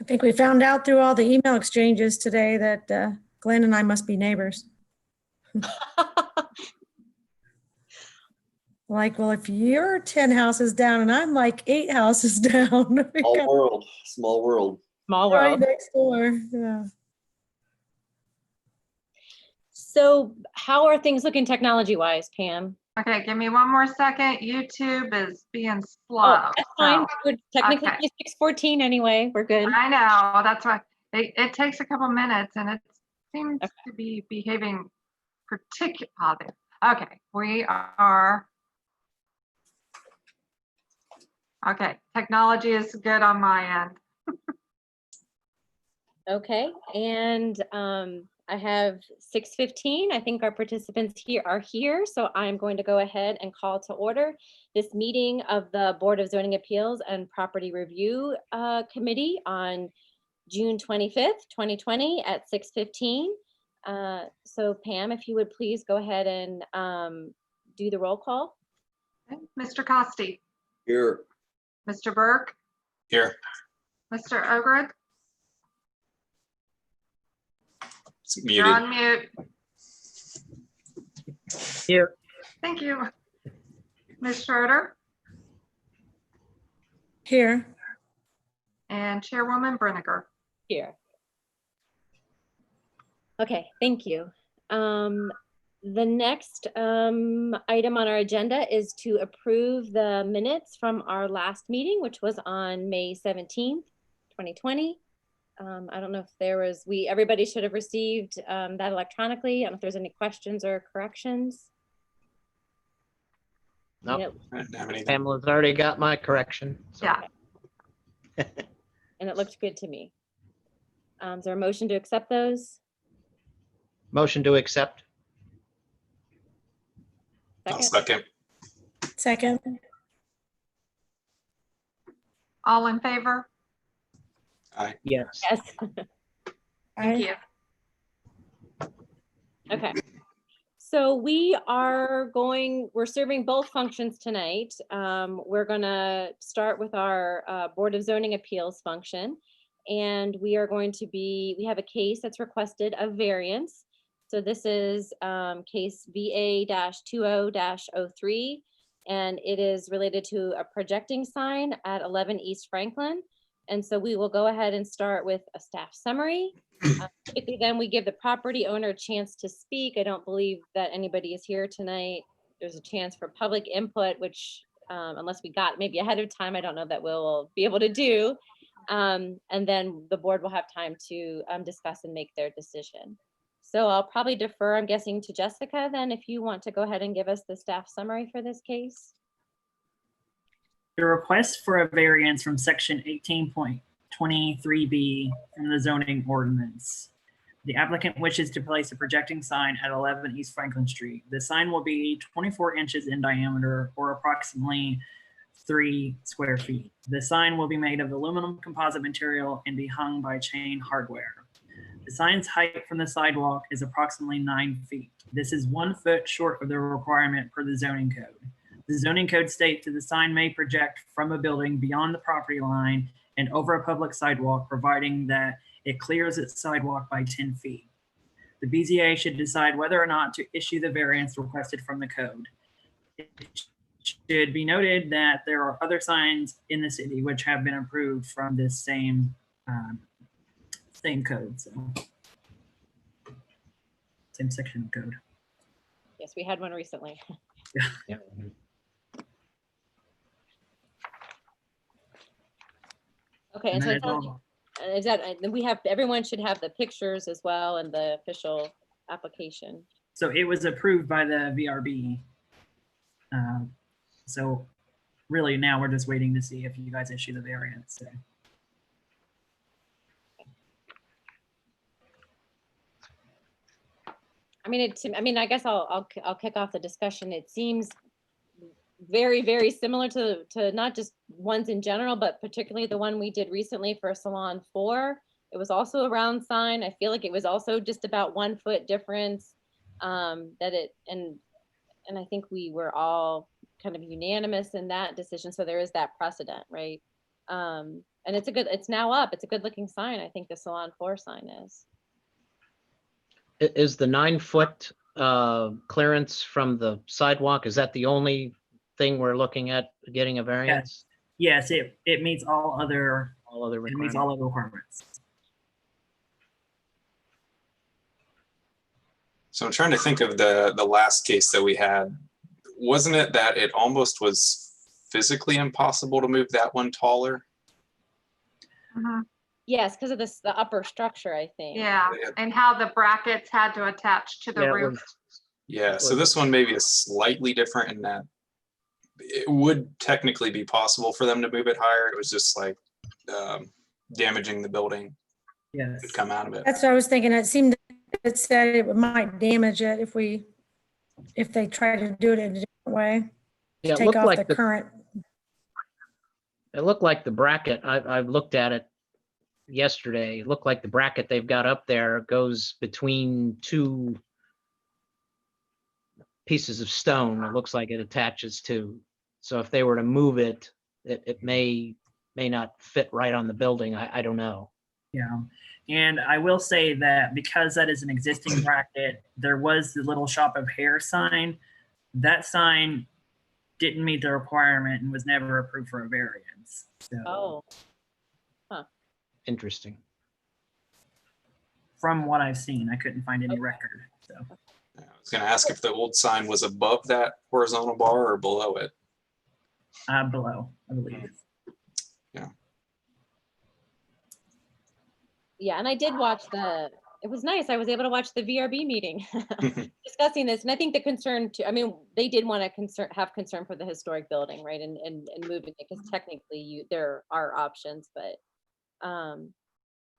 think we found out through all the email exchanges today that Glenn and I must be neighbors. Like, well, if you're 10 houses down and I'm like 8 houses down. Small world, small world. Small Right world. next door. Yeah. So how are things looking technology-wise, Pam? Okay, give me one more second. YouTube is being slow. Oh, that's fine. so- We're technically okay. 6:14 anyway. We're good. I know, that's why it takes a couple minutes and it seems Okay. to be behaving particularly positive. Okay, we are. Okay, technology is good on my end. Okay, and I have 6:15. I think our participants here are here, so I'm going to go ahead and call to order this meeting of the Board of Zoning Appeals and Property Review Committee on June 25th, 2020 at 6:15. So Pam, if you would please go ahead and do the roll call. Okay, Mr. Costi, Here. Mr. Burke, Here. Mr. Ogrid, It's you're muted. on mute. Here. Thank you. Ms. Schroeder Here. and Chairwoman Brinegar. Here. Okay, thank you. The next item on our agenda is to approve the minutes from our last meeting, which was on May 17th, 2020. I don't know if there was, everybody should have received that electronically. I don't know if there's any questions or corrections. Nope. I didn't have anything. Pamela's already got my correction. So. Yeah. And it looked good to me. Is there a motion to accept those? Motion to accept. I'll Second? second. Second. All in favor? Yes. Yes. Thank you. Okay. So we're serving both functions tonight. We're gonna start with our Board of Zoning Appeals function. And we have a case that's requested a variance. So this is case VA-20-03, and it is related to a projecting sign at 11 East Franklin. And so we will go ahead and start with a staff summary. Typically then we give the property owner a chance to speak. I don't believe that anybody is here tonight. There's a chance for public input, which unless we got maybe ahead of time, I don't know that we'll be able to do. And then the board will have time to discuss and make their decision. So I'll probably defer, I'm guessing, to Jessica then, if you want to go ahead and give us the staff summary for this case. The request for a variance from section 18.23B from the zoning ordinance. The applicant wishes to place a projecting sign at 11 East Franklin Street. The sign will be 24 inches in diameter or approximately 3 square feet. The sign will be made of aluminum composite material and be hung by chain hardware. The sign's height from the sidewalk is approximately 9 feet. This is 1 foot short of the requirement per the zoning code. The zoning code states that the sign may project from a building beyond the property line and over a public sidewalk, providing that it clears its sidewalk by 10 feet. The BZA should decide whether or not to issue the variance requested from the code. It should be noted that there are other signs in the city which have been approved from this same code, so same section of code. Yes, we had one recently. Yeah. Okay, and And so that it is sounds- all. is that, everyone should have the pictures as well and the official application. So it was approved by the VRB. So really now we're just waiting to see if you guys issue the variance. So. I guess I'll kick off the discussion. It seems very, very similar to not just ones in general, but particularly the one we did recently for Salon 4. It was also a round sign. I feel like it was also just about 1 foot difference. And I think we were all kind of unanimous in that decision. So there is that precedent, right? And it's now up. It's a good looking sign. I think the Salon 4 sign is. Is the 9-foot clearance from the sidewalk, is that the only thing we're looking at getting a variance? Yes, it meets all other, All other it meets requirements? all other requirements. So I'm trying to think of the last case that we had. Wasn't it that it almost was physically impossible to move that one taller? Mhm. Yes, because of the upper structure, I think. Yeah, and how the brackets had to attach to the Yeah, it roof. was- Yeah, so this one maybe is slightly different in that it would technically be possible for them to move it higher. It was just like damaging the building Yes. could come out of it. That's what I was thinking. It said it might damage it if they try to do it in a different way. Yeah, it Take looked off like the current. it looked like the bracket, I've looked at it yesterday. It looked like the bracket they've got up there goes between two pieces of stone. It looks like it attaches to. So if they were to move it, it may not fit right on the building. I don't know. Yeah. And I will say that because that is an existing bracket, there was the Little Shop of Hair sign. That sign didn't meet the requirement and was never approved for a variance. So Oh, Interesting. from what I've seen, I couldn't find any Okay. record. So I was going to ask if the old sign was above that horizontal bar or below it. below, I believe. yeah. And I did watch it was nice. I was able to watch the VRB meeting discussing this. And I think the concern too, I mean, they did want to have concern for the historic building, right? And moving it, because technically there are options, but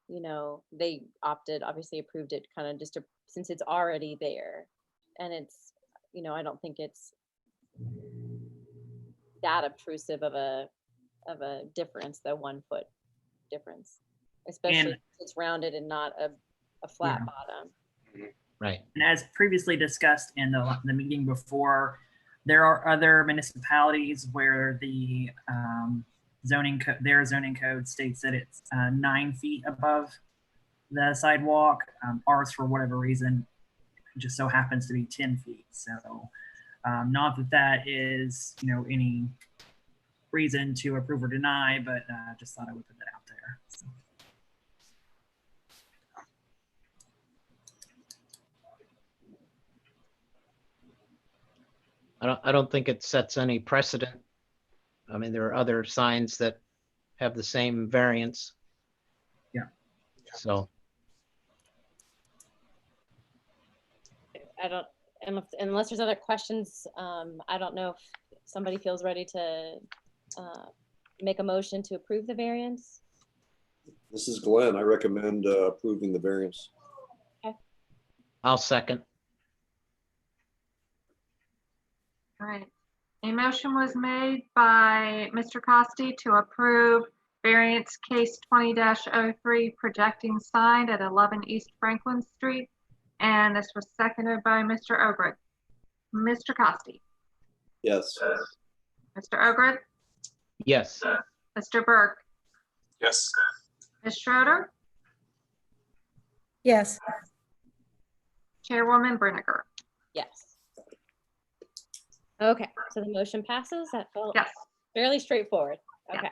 you know, they obviously approved it kind of just since it's already there. And it's, you know, I don't think it's that obtrusive of a difference, the 1 foot difference, especially And- if it's rounded and not a flat Yeah. bottom. Right. And as previously discussed in the meeting before, there are other municipalities where the their zoning code states that it's 9 feet above the sidewalk. Ours, for whatever reason, just so happens to be 10 feet. So not that is, you know, any reason to approve or deny, but just thought I would put that out there. So. I don't think it sets any precedent. I mean, there are other signs that have the same variance. Yeah. So, I don't, unless there's other questions, I don't know if somebody feels ready to make a motion to approve the variance. This is Glenn. I recommend approving the variance. I'll second. All right. A motion was made by Mr. Costi to approve variance case 20-03 projecting sign at 11 East Franklin Street. And this was seconded by Mr. Ogrid. Mr. Costi, Yes. Mr. Ogrid, Yes. Mr. Burke, Yes. Ms. Schroeder, Yes, Chairwoman Brinegar. Yes. Okay, so the motion passes. That felt Yes. fairly straightforward. Yeah. Okay.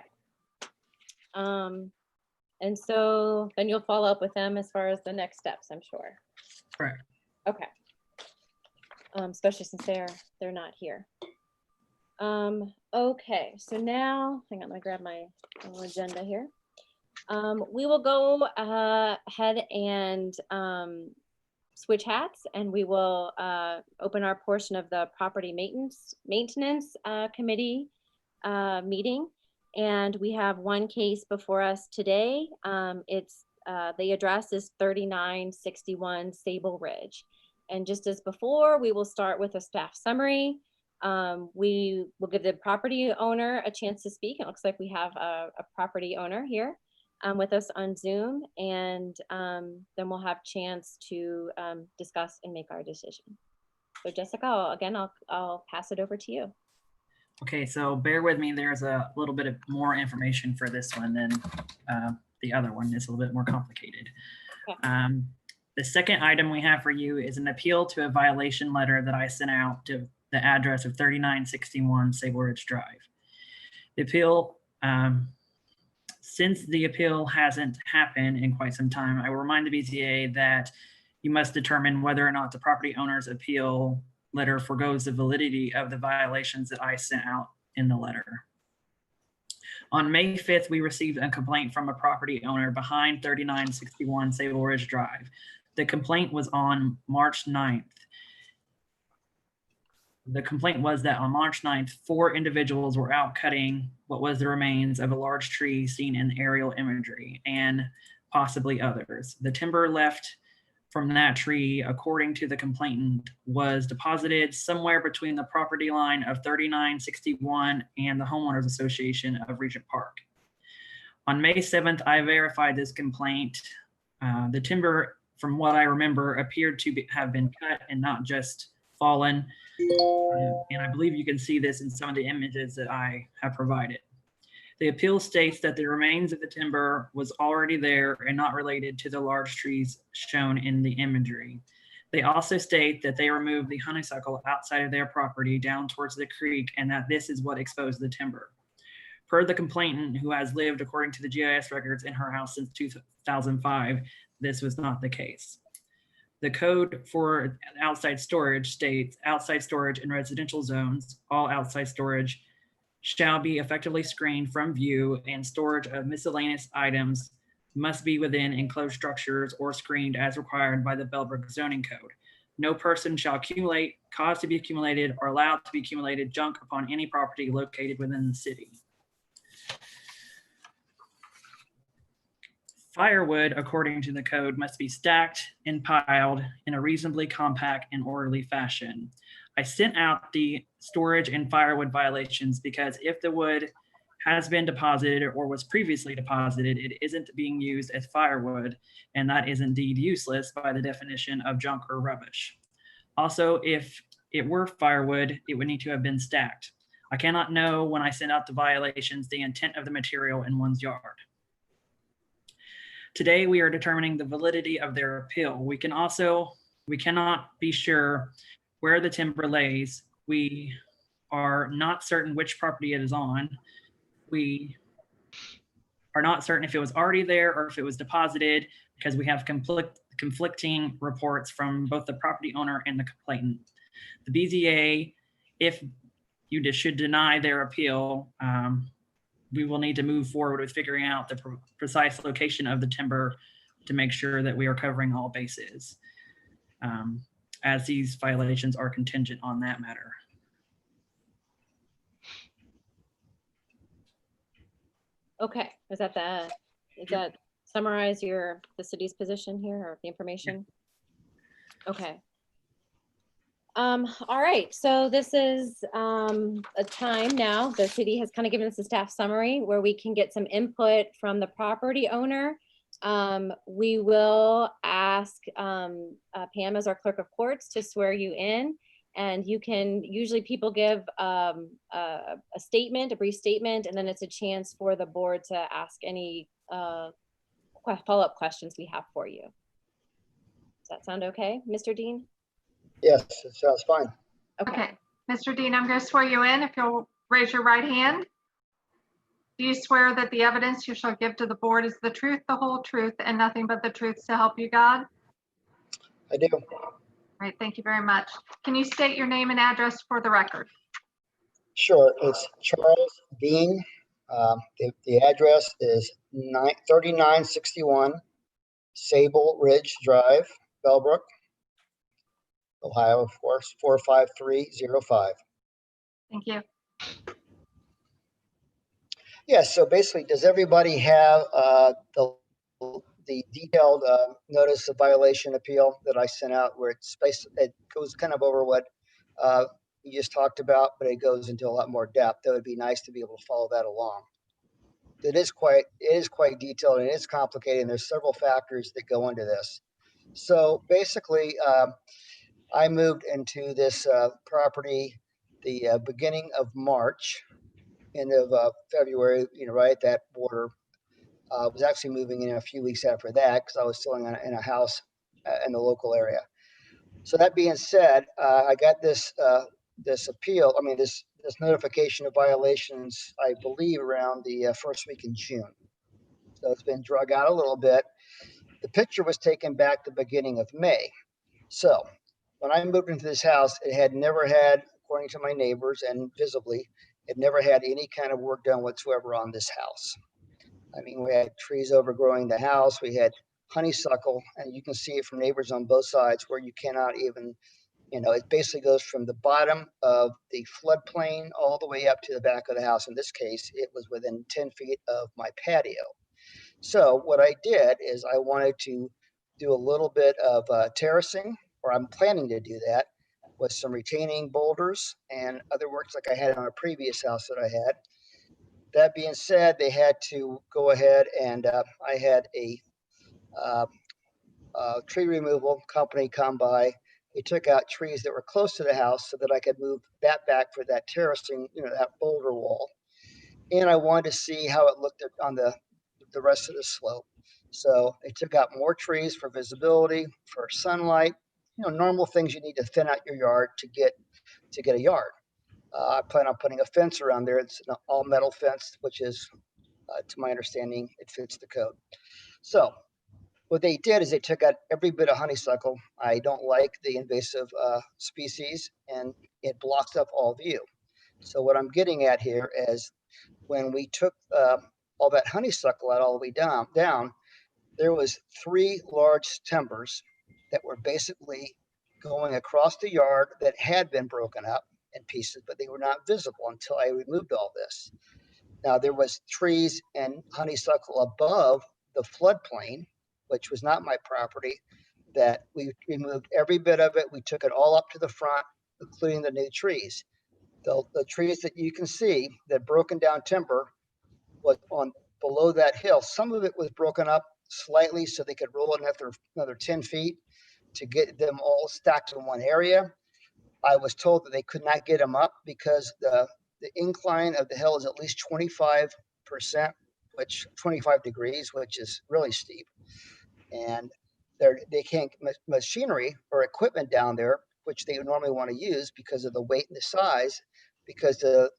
And so then you'll follow up with them as far as the next steps, I'm sure. Correct. Okay. Especially since they're not here. Okay, so now, hang on, let me grab my little agenda here. We will go ahead and switch hats, and we will open our portion of the property maintenance committee meeting. And we have one case before us today. The address is 3961 Sable Ridge. And just as before, we will start with a staff summary. We will give the property owner a chance to speak. It looks like we have a property owner here with us on Zoom, and then we'll have chance to discuss and make our decision. So Jessica, I'll pass it over to you. Okay, so bear with me. There's a little bit of more information for this one than the other one. It's a little bit more complicated. Okay. The second item we have for you is an appeal to a violation letter that I sent out to the address of 3961 Sable Ridge Drive. The appeal, since the appeal hasn't happened in quite some time, I will remind the BZA that you must determine whether or not the property owner's appeal letter forgoes the validity of the violations that I sent out in the letter. On May 5th, we received a complaint from a property owner behind 3961 Sable Ridge Drive. The complaint was on March 9th. The complaint was that on March 9th, 4 individuals were out cutting what was the remains of a large tree seen in aerial imagery and possibly others. The timber left from that tree, according to the complainant, was deposited somewhere between the property line of 3961 and the Homeowners Association of Regent Park. On May 7th, I verified this complaint. The timber, from what I remember, appeared to have been cut and not just fallen. And I believe you can see this in some of the images that I have provided. The appeal states that the remains of the timber was already there and not related to the large trees shown in the imagery. They also state that they removed the honeysuckle outside of their property down towards the creek and that this is what exposed the timber. Per the complainant, who has lived according to the GIS records in her house since 2005, this was not the case. The code for outside storage states outside storage in residential zones, all outside storage shall be effectively screened from view, and storage of miscellaneous items must be within enclosed structures or screened as required by the Bellbrook zoning code. No person shall accumulate, cause to be accumulated, or allowed to be accumulated junk upon any property located within the city. Firewood, according to the code, must be stacked and piled in a reasonably compact and orderly fashion. I sent out the storage and firewood violations because if the wood has been deposited or was previously deposited, it isn't being used as firewood, and that is indeed useless by the definition of junk or rubbish. Also, if it were firewood, it would need to have been stacked. I cannot know when I send out the violations the intent of the material in one's yard. Today, we are determining the validity of their appeal. We cannot be sure where the timber lays. We are not certain which property it is on. We are not certain if it was already there or if it was deposited because we have conflicting reports from both the property owner and the complainant. The BZA, if you should deny their appeal, we will need to move forward with figuring out the precise location of the timber to make sure that we are covering all bases, as these violations are contingent on that matter. Okay, does that summarize the city's position here or the information? Okay. All right, so this is a time now, the city has kind of given us a staff summary where we can get some input from the property owner. We will ask Pam as our clerk of courts to swear you in, and you can, usually people give a statement, a brief statement, and then it's a chance for the board to ask any follow-up questions we have for you. Does that sound okay, Mr. Dean? Yes, it sounds fine. Okay, Mr. Dean, I'm going to swear you in. If you'll raise your right hand. Do you swear that the evidence you shall give to the board is the truth, the whole truth, and nothing but the truth to help you God? I do. All right, thank you very much. Can you state your name and address for the record? Sure. It's Charles Dean. The address is 3961 Sable Ridge Drive, Bellbrook, Ohio, of course, 45305. Thank you. Yes, so basically, does everybody have the detailed notice of violation appeal that I sent out, where it goes kind of over what you just talked about, but it goes into a lot more depth? That would be nice to be able to follow that along. It is quite detailed, and it's complicated, and there's several factors that go into this. So basically, I moved into this property the beginning of March, end of February, right at that border. I was actually moving in a few weeks after that because I was still in a house in the local area. So that being said, I got this appeal. I mean, this notification of violations, I believe, around the first week in June. So it's been drug out a little bit. The picture was taken back the beginning of May. So when I moved into this house, it had never had, according to my neighbors and visibly, it never had any kind of work done whatsoever on this house. I mean, we had trees overgrowing the house. We had honeysuckle, and you can see it from neighbors on both sides where you cannot even, it basically goes from the bottom of the floodplain all the way up to the back of the house. In this case, it was within 10 feet of my patio. So what I did is I wanted to do a little bit of terracing, or I'm planning to do that, with some retaining boulders and other works like I had on a previous house that I had. That being said, they had to go ahead and I had a tree removal company come by. They took out trees that were close to the house so that I could move that back for that terracing, that boulder wall. And I wanted to see how it looked on the rest of the slope. So they took out more trees for visibility, for sunlight, normal things you need to thin out your yard to get a yard. I plan on putting a fence around there. It's an all metal fence, which is, to my understanding, it fits the code. So what they did is they took out every bit of honeysuckle. I don't like the invasive species, and it blocks up all view. So what I'm getting at here is when we took all that honeysuckle out all the way down, there was 3 large timbers that were basically going across the yard that had been broken up in pieces, but they were not visible until I removed all this. Now there was trees and honeysuckle above the floodplain, which was not my property, that we removed every bit of it. We took it all up to the front, including the new trees. The trees that you can see, that broken down timber was on below that hill. Some of it was broken up slightly so they could roll another 10 feet to get them all stacked in one area. I was told that they could not get them up because the incline of the hill is at least 25%, 25 degrees, which is really steep. And they can't machinery or equipment down there, which they would normally want to use because of the weight and the size, because the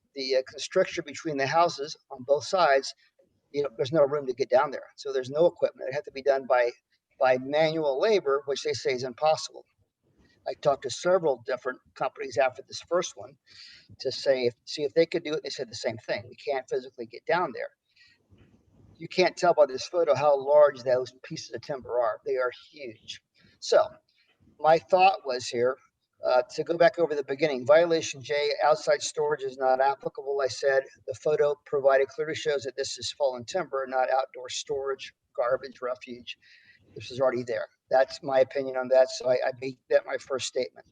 constriction between the houses on both sides, there's no room to get down there. So there's no equipment. It had to be done by manual labor, which they say is impossible. I talked to several different companies after this first one to see if they could do it. They said the same thing. We can't physically get down there. You can't tell by this photo how large those pieces of timber are. They are huge. So my thought was here, to go back over the beginning, violation J, outside storage is not applicable. I said the photo provided clearly shows that this is fallen timber, not outdoor storage, garbage, refuge. This is already there. That's my opinion on that. So I made that my first statement.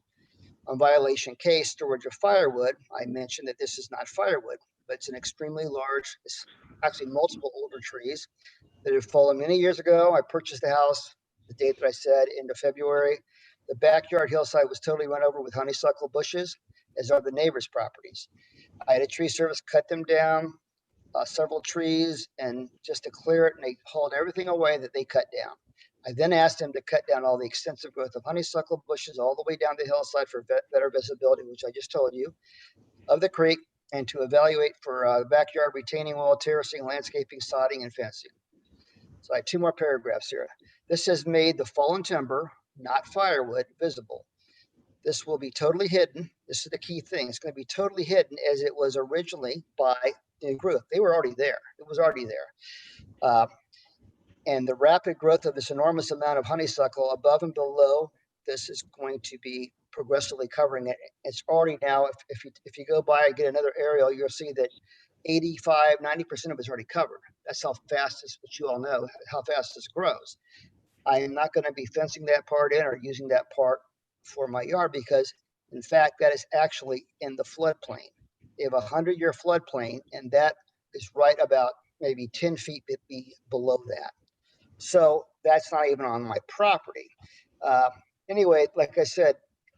On violation K, storage of firewood, I mentioned that this is not firewood, but it's an extremely large, it's actually multiple older trees that have fallen many years ago. I purchased the house, the date that I said, end of February. The backyard hillside was totally run over with honeysuckle bushes, as are the neighbors' properties. I had a tree service cut them down, several trees, and just to clear it, and they hauled everything away that they cut down. I then asked them to cut down all the extensive growth of honeysuckle bushes all the way down the hillside for better visibility, which I just told you, of the creek, and to evaluate for backyard retaining wall, terracing, landscaping, sodding, and fencing. So I have 2 more paragraphs here. This has made the fallen timber, not firewood, visible. This will be totally hidden. This is the key thing. It's going to be totally hidden as it was originally by the growth. They were already there. It was already there. And the rapid growth of this enormous amount of honeysuckle above and below, this is going to be progressively covering it. It's already now, if you go by and get another aerial, you'll see that 85, 90% of it's already covered. That's how fast this, which you all know, how fast this grows. I am not going to be fencing that part in or using that part for my yard because, in fact, that is actually in the floodplain. They have a 100-year floodplain, and that is right about maybe 10 feet below that. So that's not even on my property. Anyway, like I said,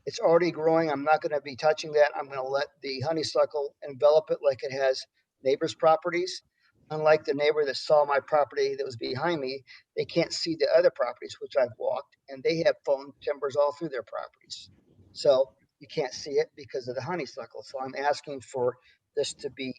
It's already growing. I'm not going to be touching that. I'm going to let the honeysuckle envelop it like it has neighbors' properties. Unlike the neighbor that saw my property that was behind me, they can't see the other properties, which I've walked, and they have foam timbers all through their properties. So you can't see it because of the honeysuckle. So I'm asking for this to be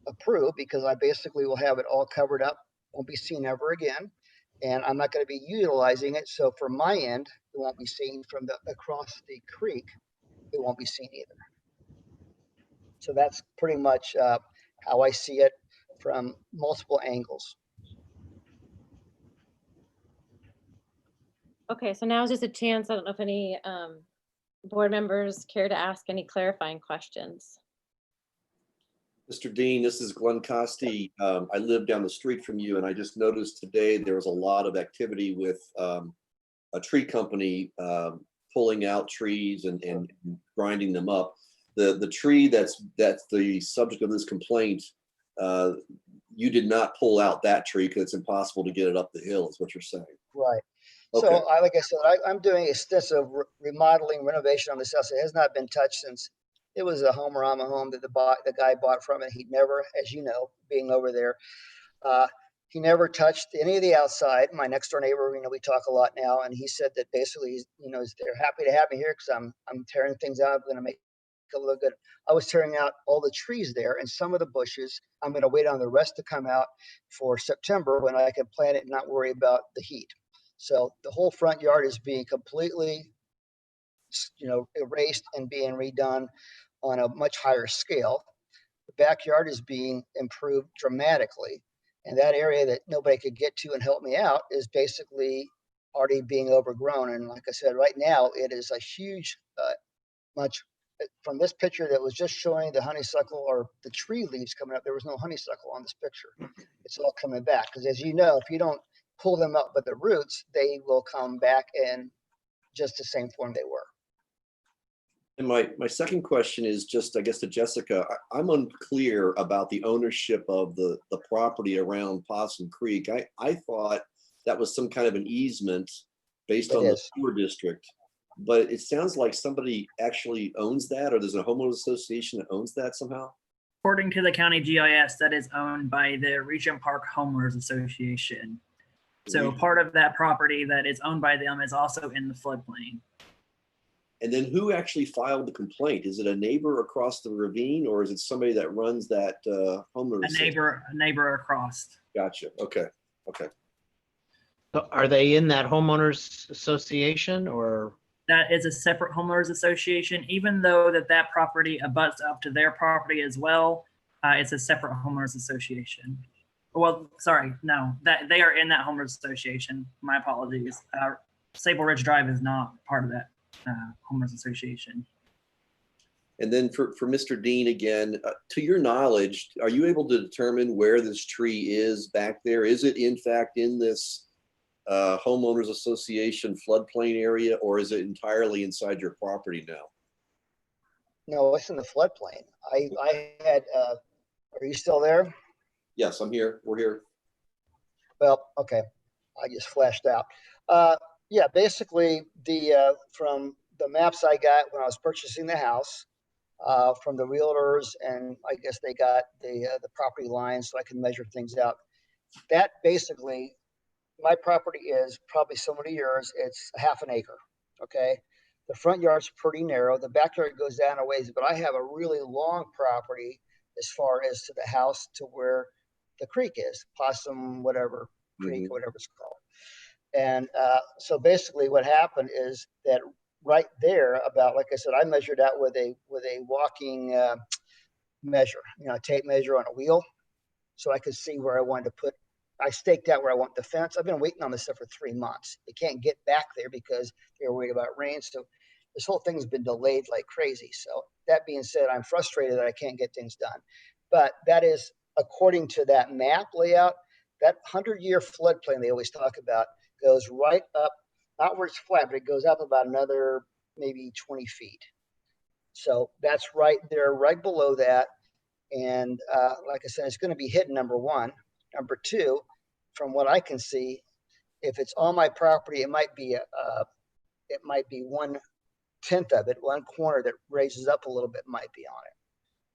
approved because I basically will have it all covered up, won't be seen ever again. And I'm not going to be utilizing it. So from my end, it won't be seen from across the creek. It won't be seen either. So that's pretty much how I see it from multiple angles. Okay, so now is just a chance. I don't know if any board members care to ask any clarifying questions. Mr. Dean, this is Glenn Costi. I live down the street from you, and I just noticed today there was a lot of activity with a tree company pulling out trees and grinding them up. The tree that's the subject of this complaint, you did not pull out that tree because it's impossible to get it up the hill, is what you're saying. Right. Okay. So like I said, I'm doing extensive remodeling, renovation on this house. It has not been touched since it was a Homerama home that the guy bought from it. He'd never, as you know, being over there, he never touched any of the outside. My next door neighbor, we talk a lot now, and he said that basically, they're happy to have me here because I'm tearing things out. I'm going to make it look good. I was tearing out all the trees there and some of the bushes. I'm going to wait on the rest to come out for September when I can plant it and not worry about the heat. So the whole front yard is being completely, erased and being redone on a much higher scale. The backyard is being improved dramatically. And that area that nobody could get to and help me out is basically already being overgrown. And like I said, right now it is a huge, much from this picture that was just showing the honeysuckle or the tree leaves coming up. There was no honeysuckle on this picture. It's all coming back because, as you know, if you don't pull them up by the roots, they will come back in just the same form they were. And my second question is just, I guess, to Jessica. I'm unclear about the ownership of the property around Possum Creek. I thought that was some kind of an easement based on the sewer district, but it sounds like somebody actually owns that, or there's a homeowners association that owns that somehow. According to the county GIS, that is owned by the Regent Park Homeowners Association. So part of that property that is owned by them is also in the floodplain. And then who actually filed the complaint? Is it a neighbor across the ravine, or is it somebody that runs that homeowners? A neighbor across. Gotcha. Okay. So are they in that homeowners association, or? That is a separate homeowners association, even though that property abuts up to their property as well. It's a separate homeowners association. Well, sorry, no, that they are in that homeowners association. My apologies. Sable Ridge Drive is not part of that homeowners association. And then for Mr. Dean again, to your knowledge, are you able to determine where this tree is back there? Is it in fact in this homeowners association floodplain area, or is it entirely inside your property now? No, it's in the floodplain. I had, are you still there? Yes, I'm here. We're here. Well, okay. I just flashed out. Yeah, basically from the maps I got when I was purchasing the house, from the realtors, and I guess they got the property lines so I can measure things out. That basically, my property is probably similar to yours. It's half an acre. Okay. The front yard's pretty narrow. The backyard goes down a ways, but I have a really long property as far as to the house to where the creek is, Possum, whatever creek, whatever it's called. And so basically what happened is that right there about, like I said, I measured out with a walking measure, a tape measure on a wheel. So I could see where I wanted to put, I staked out where I want the fence. I've been waiting on this stuff for 3 months. They can't get back there because they're worried about rain. So this whole thing's been delayed like crazy. So that being said, I'm frustrated that I can't get things done. But that is according to that map layout, that 100-year floodplain they always talk about goes right up, not where it's flat, but it goes up about another maybe 20 feet. So that's right there, right below that. And like I said, it's going to be hit, number one. Number two, from what I can see, if it's on my property, it might be one tenth of it, one corner that raises up a little bit might be on it.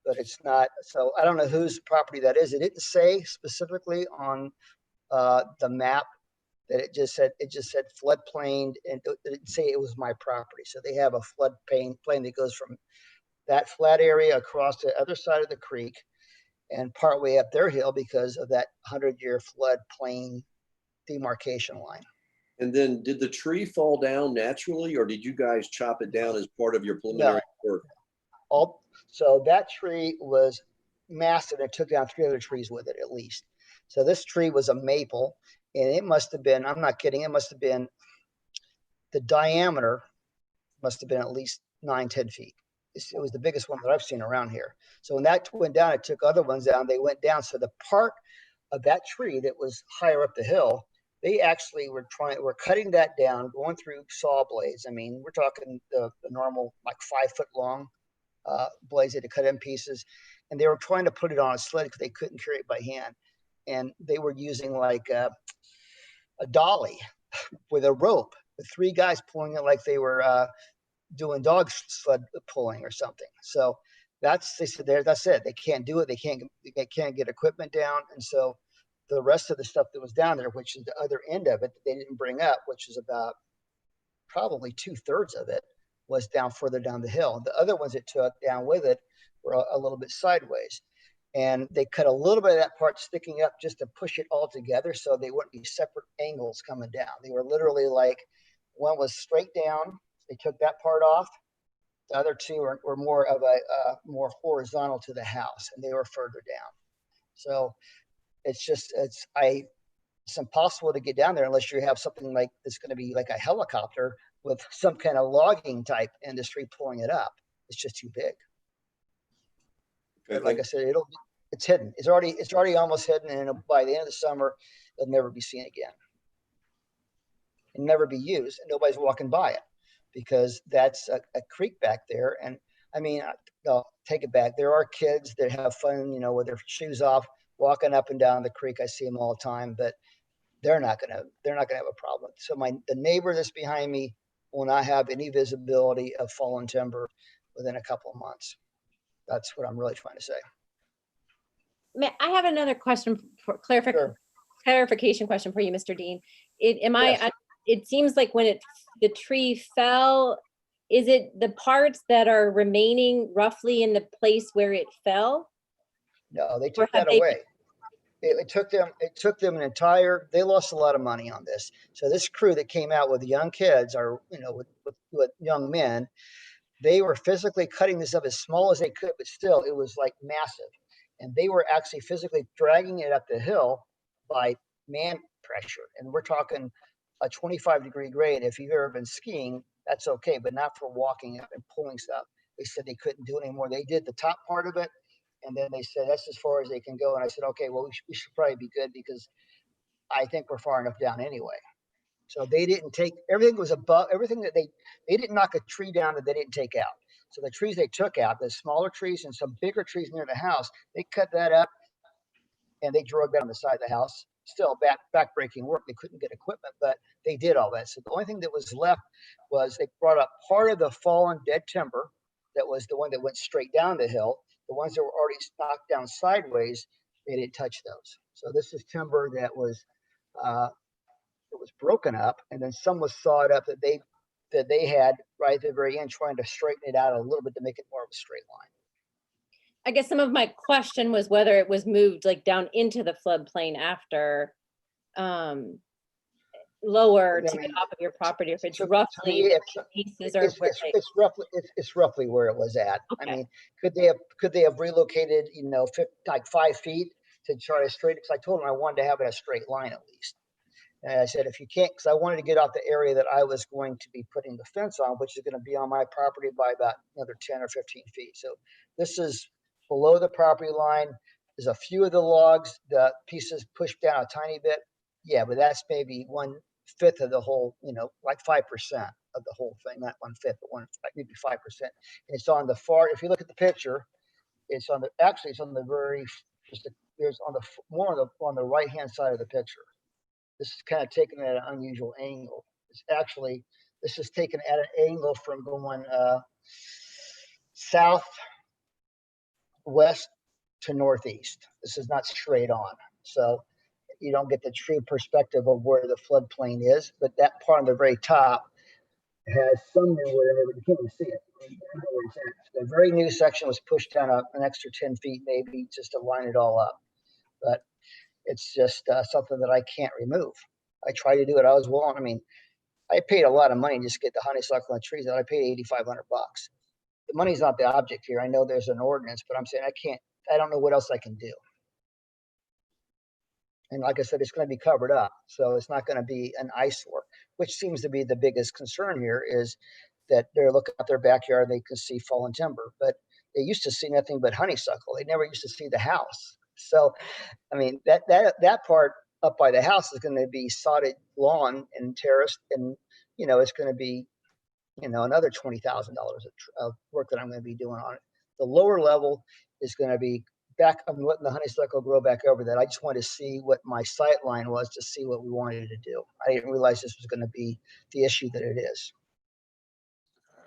But it's not, so I don't know whose property that is. It didn't say specifically on the map that it just said floodplain, and it didn't say it was my property. So they have a floodplain that goes from that flat area across the other side of the creek and partway up their hill because of that 100-year floodplain demarcation line. And then did the tree fall down naturally, or did you guys chop it down as part of your preliminary work? So that tree was massive. It took down 3 other trees with it, at least. So this tree was a maple, and it must have been, I'm not kidding, it must have been, the diameter must have been at least 9-10 feet. It was the biggest one that I've seen around here. So when that went down, it took other ones down. They went down. So the part of that tree that was higher up the hill, they actually were cutting that down, going through saw blades. I mean, we're talking the normal, like 5-foot long blades that they cut in pieces. And they were trying to put it on a sled because they couldn't carry it by hand. And they were using like a dolly with a rope, with 3 guys pulling it like they were doing dog sled pulling or something. So they said that's it. They can't do it. They can't get equipment down. And so the rest of the stuff that was down there, which is the other end of it that they didn't bring up, which is about probably 2/3 of it, was down further down the hill. The other ones it took down with it were a little bit sideways. And they cut a little bit of that part sticking up just to push it all together so they wouldn't be separate angles coming down. They were literally like, one was straight down. They took that part off. The other 2 were more of a more horizontal to the house, and they were further down. So it's impossible to get down there unless you have something like it's going to be like a helicopter with some kind of logging type industry pulling it up. It's just too big. Okay, Like I said, it's hidden. It's already almost hidden, and by the end of the summer, it'll never be seen again. It'll never be used, and nobody's walking by it because that's a creek back there. And I mean, I'll take it back. There are kids that have fun, with their shoes off, walking up and down the creek. I see them all the time, but they're not gonna have a problem. So the neighbor that's behind me will not have any visibility of fallen timber within a couple of months. That's what I'm really trying to say. I have another question for clarification question for you, Mr. Dean. Yes. It seems like when the tree fell, is it the parts that are remaining roughly in the place where it fell? No, they took that away. It took them they lost a lot of money on this. So this crew that came out with young kids or, with young men, they were physically cutting this up as small as they could, but still it was like massive. And they were actually physically dragging it up the hill by man pressure. And we're talking a 25-degree grade. If you've ever been skiing, that's okay, but not for walking up and pulling stuff. They said they couldn't do it anymore. They did the top part of it, and then they said that's as far as they can go. And I said, okay, well, we should probably be good because I think we're far enough down anyway. So they didn't take everything was above everything that they didn't knock a tree down that they didn't take out. So the trees they took out, the smaller trees and some bigger trees near the house, they cut that up and they drove down the side of the house. Still back-breaking work. They couldn't get equipment, but they did all that. So the only thing that was left was they brought up part of the fallen dead timber that was the one that went straight down the hill. The ones that were already knocked down sideways, they didn't touch those. So this is timber that was broken up, and then some was sawed up that they had right at the very end, trying to straighten it out a little bit to make it more of a straight line. I guess some of my question was whether it was moved like down into the floodplain after lower to get off of your property, if it's roughly pieces or it's roughly where it was at. Okay. I mean, could they have relocated, like 5 feet to try to straighten? Because I told them I wanted to have it a straight line at least. And I said, if you can't, because I wanted to get off the area that I was going to be putting the fence on, which is going to be on my property by about another 10 or 15 feet. So this is below the property line. There's a few of the logs, the pieces pushed down a tiny bit. Yeah, but that's maybe 1/5 of the whole, like 5% of the whole thing, not 1/5, but maybe 5%. And it's on the far, if you look at the picture, it's on the very, there's on the right-hand side of the picture. This is kind of taken at an unusual angle. It's actually This is taken at an angle from going south, west to northeast. This is not straight on. So you don't get the true perspective of where the floodplain is, but that part on the very top has some new whatever, but you can't even see it. The very new section was pushed down an extra 10 feet, maybe just to line it all up. But it's just something that I can't remove. I tried to do it. I was willing. I mean, I paid a lot of money just to get the honeysuckle and trees out. I paid $8,500. The money's not the object here. I know there's an ordinance, but I'm saying I don't know what else I can do. And like I said, it's going to be covered up. So it's not going to be an eyesore, which seems to be the biggest concern here is that they're looking at their backyard, they can see fallen timber, but they used to see nothing but honeysuckle. They never used to see the house. So, I mean, that part up by the house is going to be sodded lawn and terraced, and, you know, it's going to be, you know, another $20,000 of work that I'm going to be doing on it. The lower level is going to be back. I'm letting the honeysuckle grow back over that. I just wanted to see what my sight line was to see what we wanted to do. I didn't realize this was going to be the issue that it is.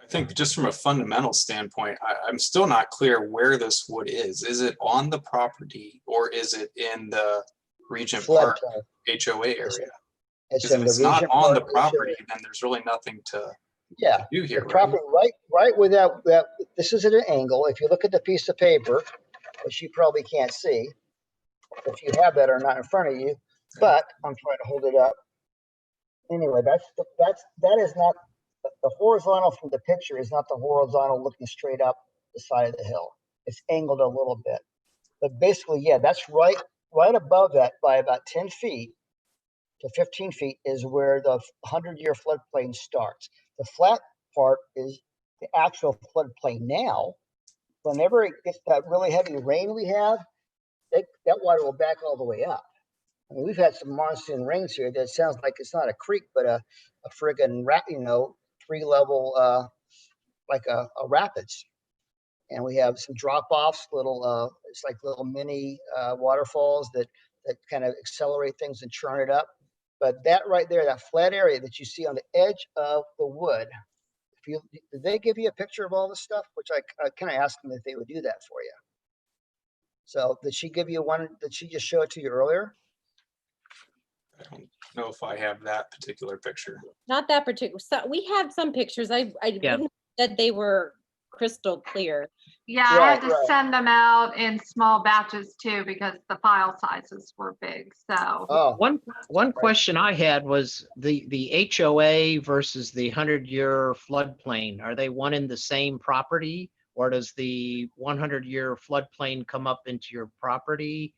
I think just from a fundamental standpoint, I'm still not clear where this wood is. Is it on the property or is it in the Regent Park HOA area? Because if it's not on the property, then there's really nothing to do here. The property right where that this is at an angle. If you look at the piece of paper, which you probably can't see, if you have that or not in front of you, but I'm trying to hold it up. Anyway, that is not the horizontal from the picture is not the horizontal looking straight up the side of the hill. It's angled a little bit, but basically, yeah, that's right above that by about 10 feet to 15 feet is where the 100-year floodplain starts. The flat part is the actual floodplain now. Whenever it gets that really heavy rain we have, that water will back all the way up. I mean, we've had some monsoon rains here that sounds like it's not a creek, but a friggin' 3-level, like a rapids. And we have some drop-offs, little, it's like little mini waterfalls that kind of accelerate things and churn it up. But that right there, that flat area that you see on the edge of the wood, did they give you a picture of all this stuff? Which I kind of asked them if they would do that for you. So did she give you one? Did she just show it to you earlier? I don't know if I have that particular picture. Not that particular. So we have some pictures. I wouldn't that they were crystal clear. Yeah, I had to send them out in small batches too because the file sizes were big. So one question I had was the HOA versus the 100-year floodplain. Are they one in the same property, or does the 100-year floodplain come up into your property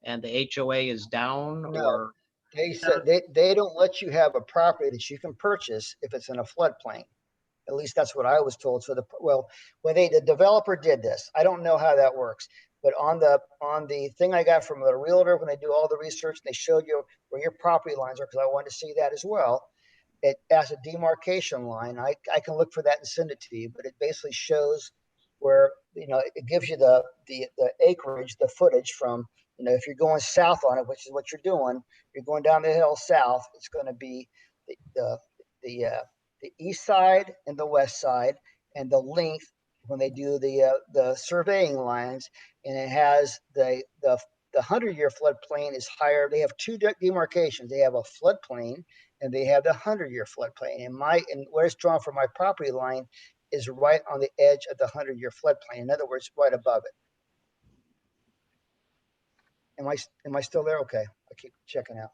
and the HOA is down? No. Or They said they don't let you have a property that you can purchase if it's in a floodplain. At least that's what I was told. So when the developer did this, I don't know how that works, but on the thing I got from the realtor, when they do all the research, they showed you where your property lines are, because I wanted to see that as well. It has a demarcation line. I can look for that and send it to you, but it basically shows where, you know, it gives you the acreage, the footage from, you know, if you're going south on it, which is what you're doing, you're going down the hill south, it's going to be the east side and the west side, and the length when they do the surveying lines, and it has the 100-year floodplain is higher. They have two demarcations. They have a floodplain and they have the 100-year floodplain. And where it's drawn from my property line is right on the edge of the 100-year floodplain. In other words, right above it. Am I still there? Okay, I keep checking out.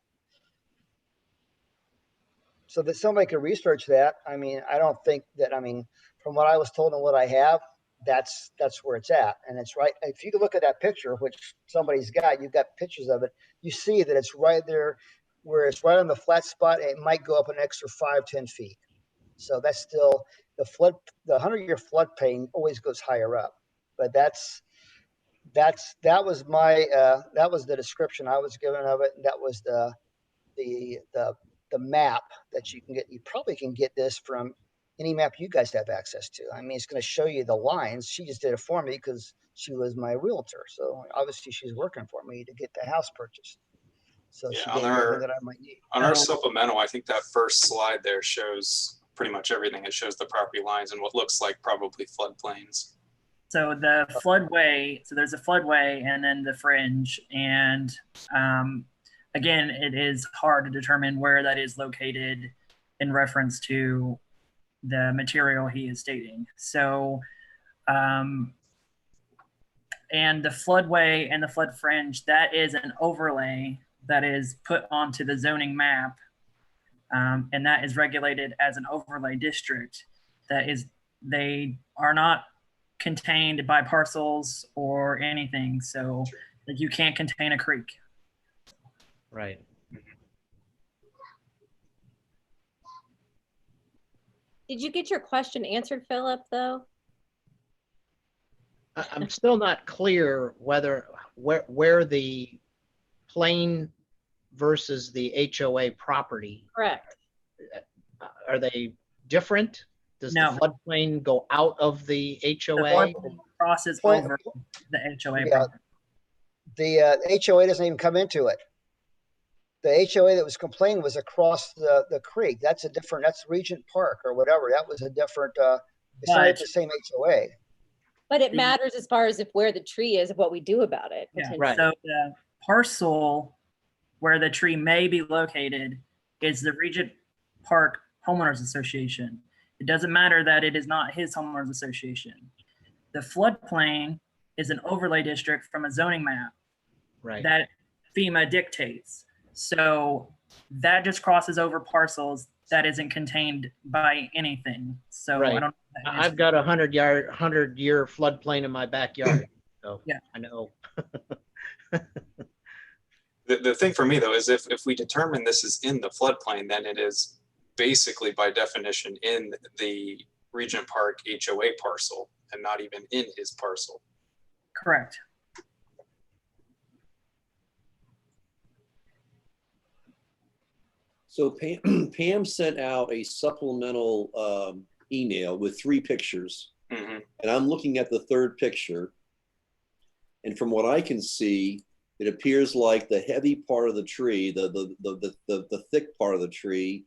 So that somebody could research that. I mean, I don't think that, I mean, from what I was told and what I have, that's where it's at. And it's right. If you look at that picture, which somebody's got, you've got pictures of it, you see that it's right there where it's right on the flat spot. It might go up an extra 5-10 feet. So that's still the 100-year floodplain always goes higher up. But that was the description I was given of it. And that was the map that you can get. You probably can get this from any map you guys have access to. I mean, it's going to show you the lines. She just did it for me because she was my realtor. So obviously she's working for me to get the house purchased. So she gave me everything that I might need. On our supplemental, I think that first slide there shows pretty much everything. It shows the property lines and what looks like probably floodplains. So the floodway, so there's a floodway and then the fringe. And again, it is hard to determine where that is located in reference to the material he is stating. So, and the floodway and the flood fringe, that is an overlay that is put onto the zoning map. And that is regulated as an overlay district. That is, they are not contained by parcels or anything. So like you can't contain a creek. Right. Did you get your question answered, Philip, though? I'm still not clear whether where the plain versus the HOA property, Correct. are they different? Does No. the floodplain go out of the The HOA? floodplain crosses Point- over the HOA Yeah. property. The HOA doesn't even come into it. The HOA that was complaining was across the creek. That's Regent Park or whatever. That was a different, it's not But- the same HOA. But it The- matters as far as if where the tree is, what we do about it. Yeah, potentially. Right. so the parcel where the tree may be located is the Regent Park Homeowners Association. It doesn't matter that it is not his homeowners association. The floodplain is an overlay district from a zoning map Right. that FEMA dictates. So that just crosses over parcels that isn't contained by anything. So Right. I don't. I've got a 100-year floodplain in my backyard. So Yeah. I know. The thing for me though is if we determine this is in the floodplain, then it is basically by definition in the Regent Park HOA parcel and not even in his parcel. Correct. So Pam sent out a supplemental email with 3 pictures, Mhm. and I'm looking at the 3rd picture. And from what I can see, it appears like the heavy part of the tree, the thick part of the tree,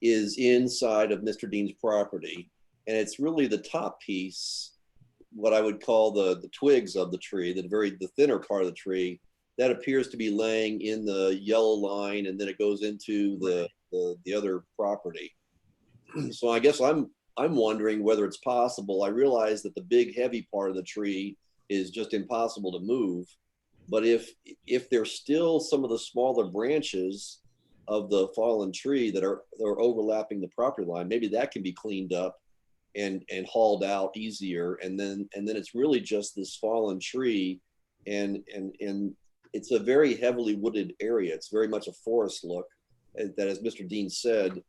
is inside of Mr. Dean's property, and it's really the top piece, what I would call the twigs of the tree, the thinner part of the tree, that appears to be laying in the yellow line, and then it goes into the other property. So I guess I'm wondering whether it's possible. I realize that the big heavy part of the tree is just impossible to move, but if there's still some of the smaller branches of the fallen tree that are overlapping the property line, maybe that can be cleaned up and hauled out easier, and then it's really just this fallen tree, and it's a very heavily wooded area. It's very much a forest look. That, as Mr. Dean said,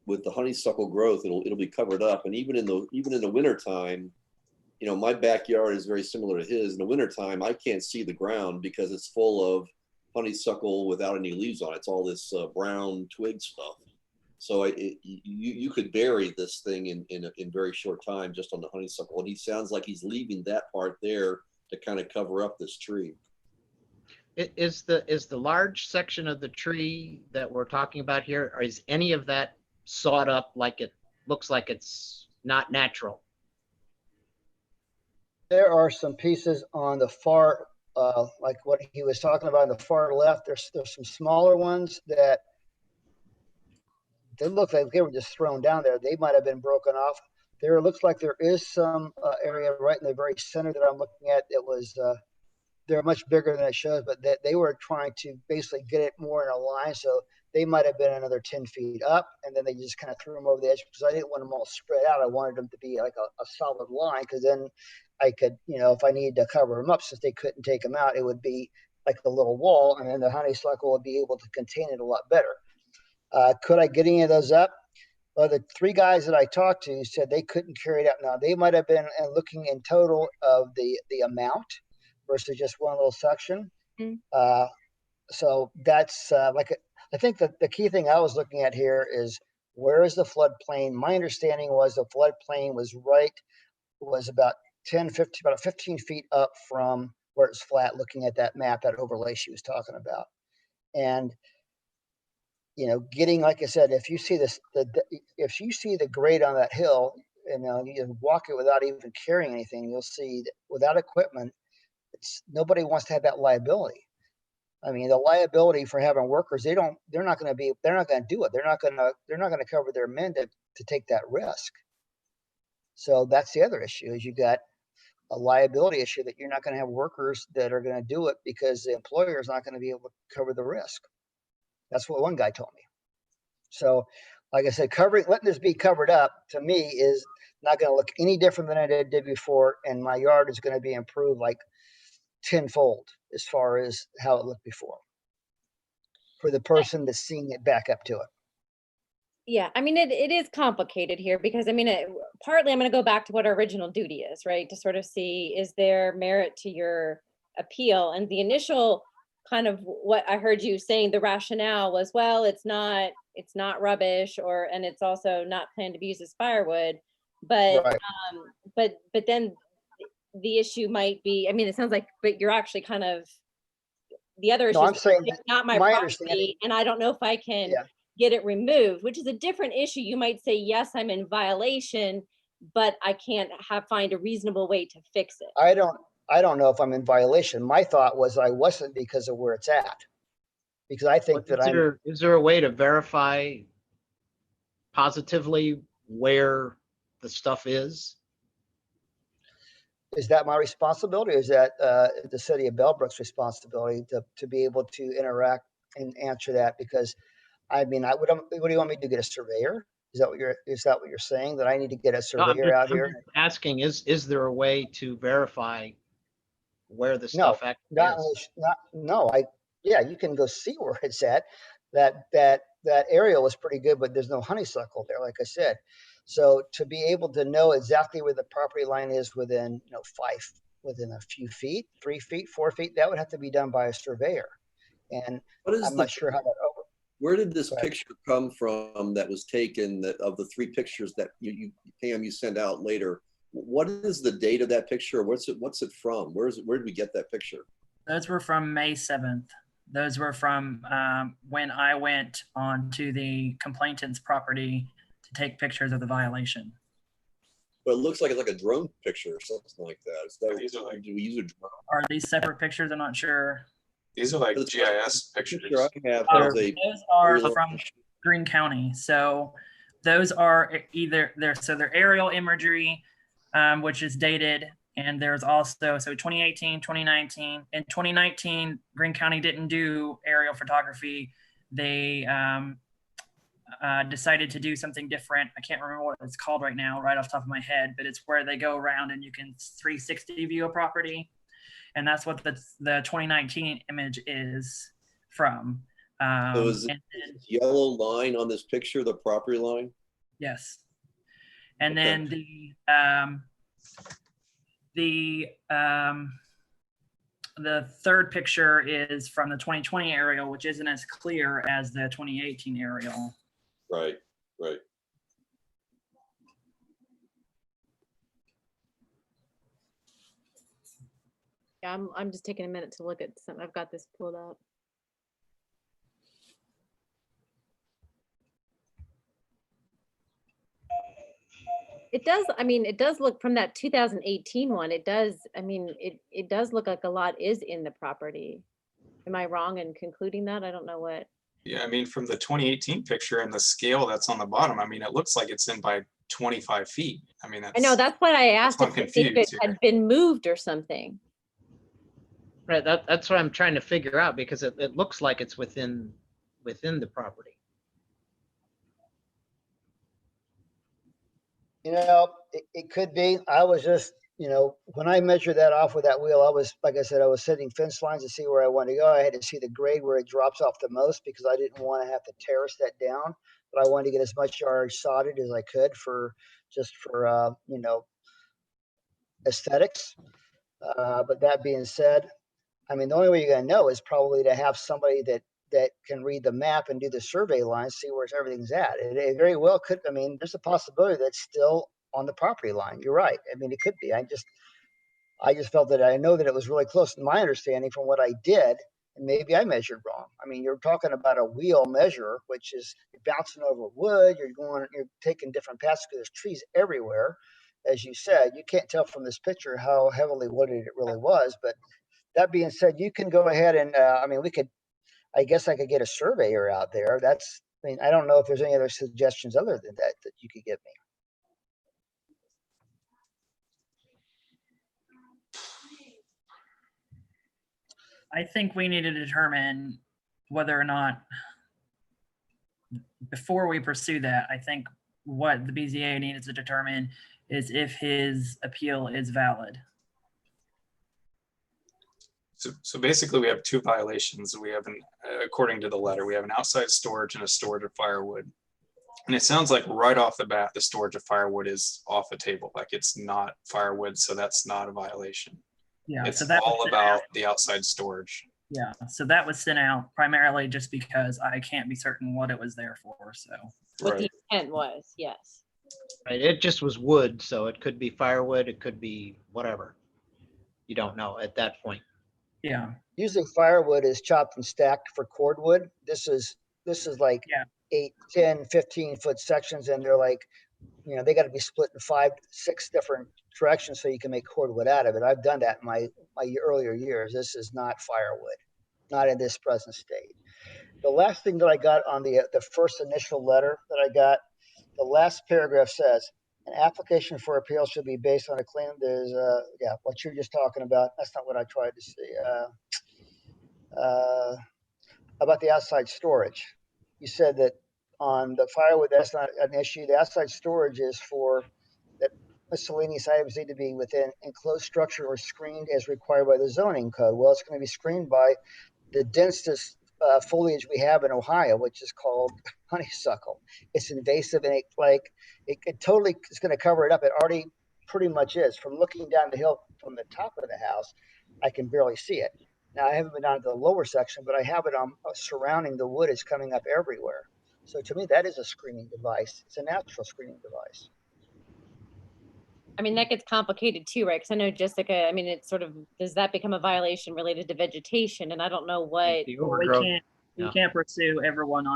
with the honeysuckle growth, it'll be covered up. And even in the wintertime, you know, my backyard is very similar to his. In the wintertime, I can't see the ground because it's full of honeysuckle without any leaves on it. It's all this brown twig stuff. So you could bury this thing in very short time just on the honeysuckle. And he sounds like he's leaving that part there to kind of cover up this tree. Is the large section of the tree that we're talking about here, or is any of that sawed up like it looks like it's not natural? There are some pieces on the far, like what he was talking about on the far left. There's some smaller ones that they look like they were just thrown down there. They might have been broken off. There looks like there is some area right in the very center that I'm looking at. It was they're much bigger than it shows, but they were trying to basically get it more in a line. So they might have been another 10 feet up, and then they just kind of threw them over the edge because I didn't want them all spread out. I wanted them to be like a solid line, because then I could, you know, if I needed to cover them up, since they couldn't take them out, it would be like a little wall, and then the honeysuckle would be able to contain it a lot better. Could I get any of those up? Well, the 3 guys that I talked to said they couldn't carry it up. Now, they might have been looking in total of the amount versus just one little section. So that's I think that the key thing I was looking at here is, where is the floodplain? My understanding was the floodplain was about 15 feet up from where it's flat, looking at that map, that overlay she was talking about. And you know, getting, like I said, if you see this, if you see the grade on that hill, and you walk it without even carrying anything, you'll see that without equipment, nobody wants to have that liability. I mean, the liability for having workers, they're not going to do it. They're not going to cover their men to take that risk. So that's the other issue, is you got a liability issue that you're not going to have workers that are going to do it because the employer is not going to be able to cover the risk. That's what one guy told me. So, like I said, letting this be covered up to me is not going to look any different than I did before, and my yard is going to be improved like tenfold as far as how it looked before for the person that's seeing it back up to it. Yeah, I mean, it is complicated here because I mean, partly I'm going to go back to what our original duty is, right? To sort of see, is there merit to your appeal? And the initial kind of what I heard you saying, the rationale was, well, it's not rubbish, and it's also not planned to be used as firewood. But, Right. but then the issue might be, I mean, it sounds like, but you're actually kind of, the other issue No, I'm is saying it's not my my property, understanding. and I don't know if I can Yeah. get it removed, which is a different issue. You might say, yes, I'm in violation, but I can't find a reasonable way to fix it. I don't know if I'm in violation. My thought was I wasn't because of where it's at. Because I think that Is there a way to verify positively where the stuff is? is that my responsibility, or is that the city of Bellbrook's responsibility to be able to interact and answer that? Because I mean, what do you want me to do? Get a surveyor? Is that what you're saying, that I need to get a No, surveyor out I'm here? just asking, is there a way to verify where the No, stuff actually not is? no. Yeah, you can go see where it's at. That aerial is pretty good, but there's no honeysuckle there, like I said. So to be able to know exactly where the property line is within, within a few feet, 3 feet, 4 feet, that would have to be done by a surveyor. And What is I'm not sure how that over. Where did this Go ahead. picture come from that was taken, of the 3 pictures that Pam, you send out later? What is the date of that picture? What's it from? Where did we get that picture? Those were from May 7th. Those were from when I went onto the complainant's property to take pictures of the violation. But it looks like it's like a drone picture or something like that. These are like- do we use a drone? Are these separate pictures? I'm not sure. These are like But it's- GIS the pictures. picture I have Those has a are very from large- Greene County. So those are either they're aerial imagery, which is dated. And there's also, 2018, 2019. In 2019, Greene County didn't do aerial photography. They decided to do something different. I can't remember what it's called right now, right off the top of my head, but it's where they go around and you can 360 view a property. And that's what the 2019 image is from. So is and this yellow line on this picture the property line? Yes. And Okay. then the third picture is from the 2020 aerial, which isn't as clear as the 2018 aerial. Right. Yeah, I'm just taking a minute to look at some. I've got this pulled up. It does, I mean, it does look from that 2018 one, it does, I mean, it does look like a lot is in the property. Am I wrong in concluding that? I don't know what. Yeah, I mean, from the 2018 picture and the scale that's on the bottom, I mean, it looks like it's in by 25 feet. I mean, I know, that's what I asked I'm if it confused had here. been moved or something. Right, that's what I'm trying to figure out, because it looks like it's within the property. It could be. I was just, when I measured that off with that wheel, like I said, I was setting fence lines to see where I wanted to go. I had to see the grade where it drops off the most because I didn't want to have to terrace that down, but I wanted to get as much yard sodded as I could for aesthetics. But that being said, I mean, the only way you're going to know is probably to have somebody that can read the map and do the survey lines, see where everything's at. It very well could. I mean, there's a possibility that's still on the property line. You're right. I mean, it could be. I just felt that I know that it was really close. In my understanding, from what I did, And maybe I measured wrong. I mean, you're talking about a wheel measure, which is you're bouncing over wood, you're taking different paths because there's trees everywhere. As you said, you can't tell from this picture how heavily wooded it really was. But that being said, you can go ahead and, I mean, I guess I could get a surveyor out there. I mean, I don't know if there's any other suggestions other than that you could give me. I think we need to determine whether or not, before we pursue that, I think what the BZA needs to determine is if his appeal is valid. So basically we have 2 violations. We have according to the letter, we have an outside storage and a storage of firewood. And it sounds like right off the bat, the storage of firewood is off the table. Like it's not firewood, so that's not a violation. Yeah, It's so that all about the outside storage. Yeah, so that was sent out primarily just because I can't be certain what it was there for, so. What Right. the intent was, yes. Right, it just was wood, so it could be firewood, it could be whatever. You don't know at that point. Yeah, Usually firewood is chopped and stacked for cordwood. This is like Yeah. 8, 10, 15-foot sections, and they're like, they got to be split in 5, 6 different directions so you can make cordwood out of it. I've done that in my earlier years. This is not firewood, not in this present state. The last thing that I got on the first initial letter that I got, the last paragraph says, an application for appeal should be based on a claim. There's, what you're just talking about. That's not what I tried to say. About the outside storage. You said that on the firewood, that's not an issue. The outside storage is for that miscellaneous items need to be within enclosed structure or screened as required by the zoning code. Well, it's going to be screened by the densest foliage we have in Ohio, which is called honeysuckle. It's invasive and it totally is going to cover it up. It already pretty much is. From looking down the hill from the top of the house, I can barely see it. Now, I haven't been down to the lower section, but I have it on surrounding the wood. It's coming up everywhere. So to me, that is a screening device. It's a natural screening device. I mean, that gets complicated too, right? Because I know Jessica, I mean, it's sort of, does that become a violation related to vegetation? And I don't know what, The we overgrowth, we yeah. can't pursue everyone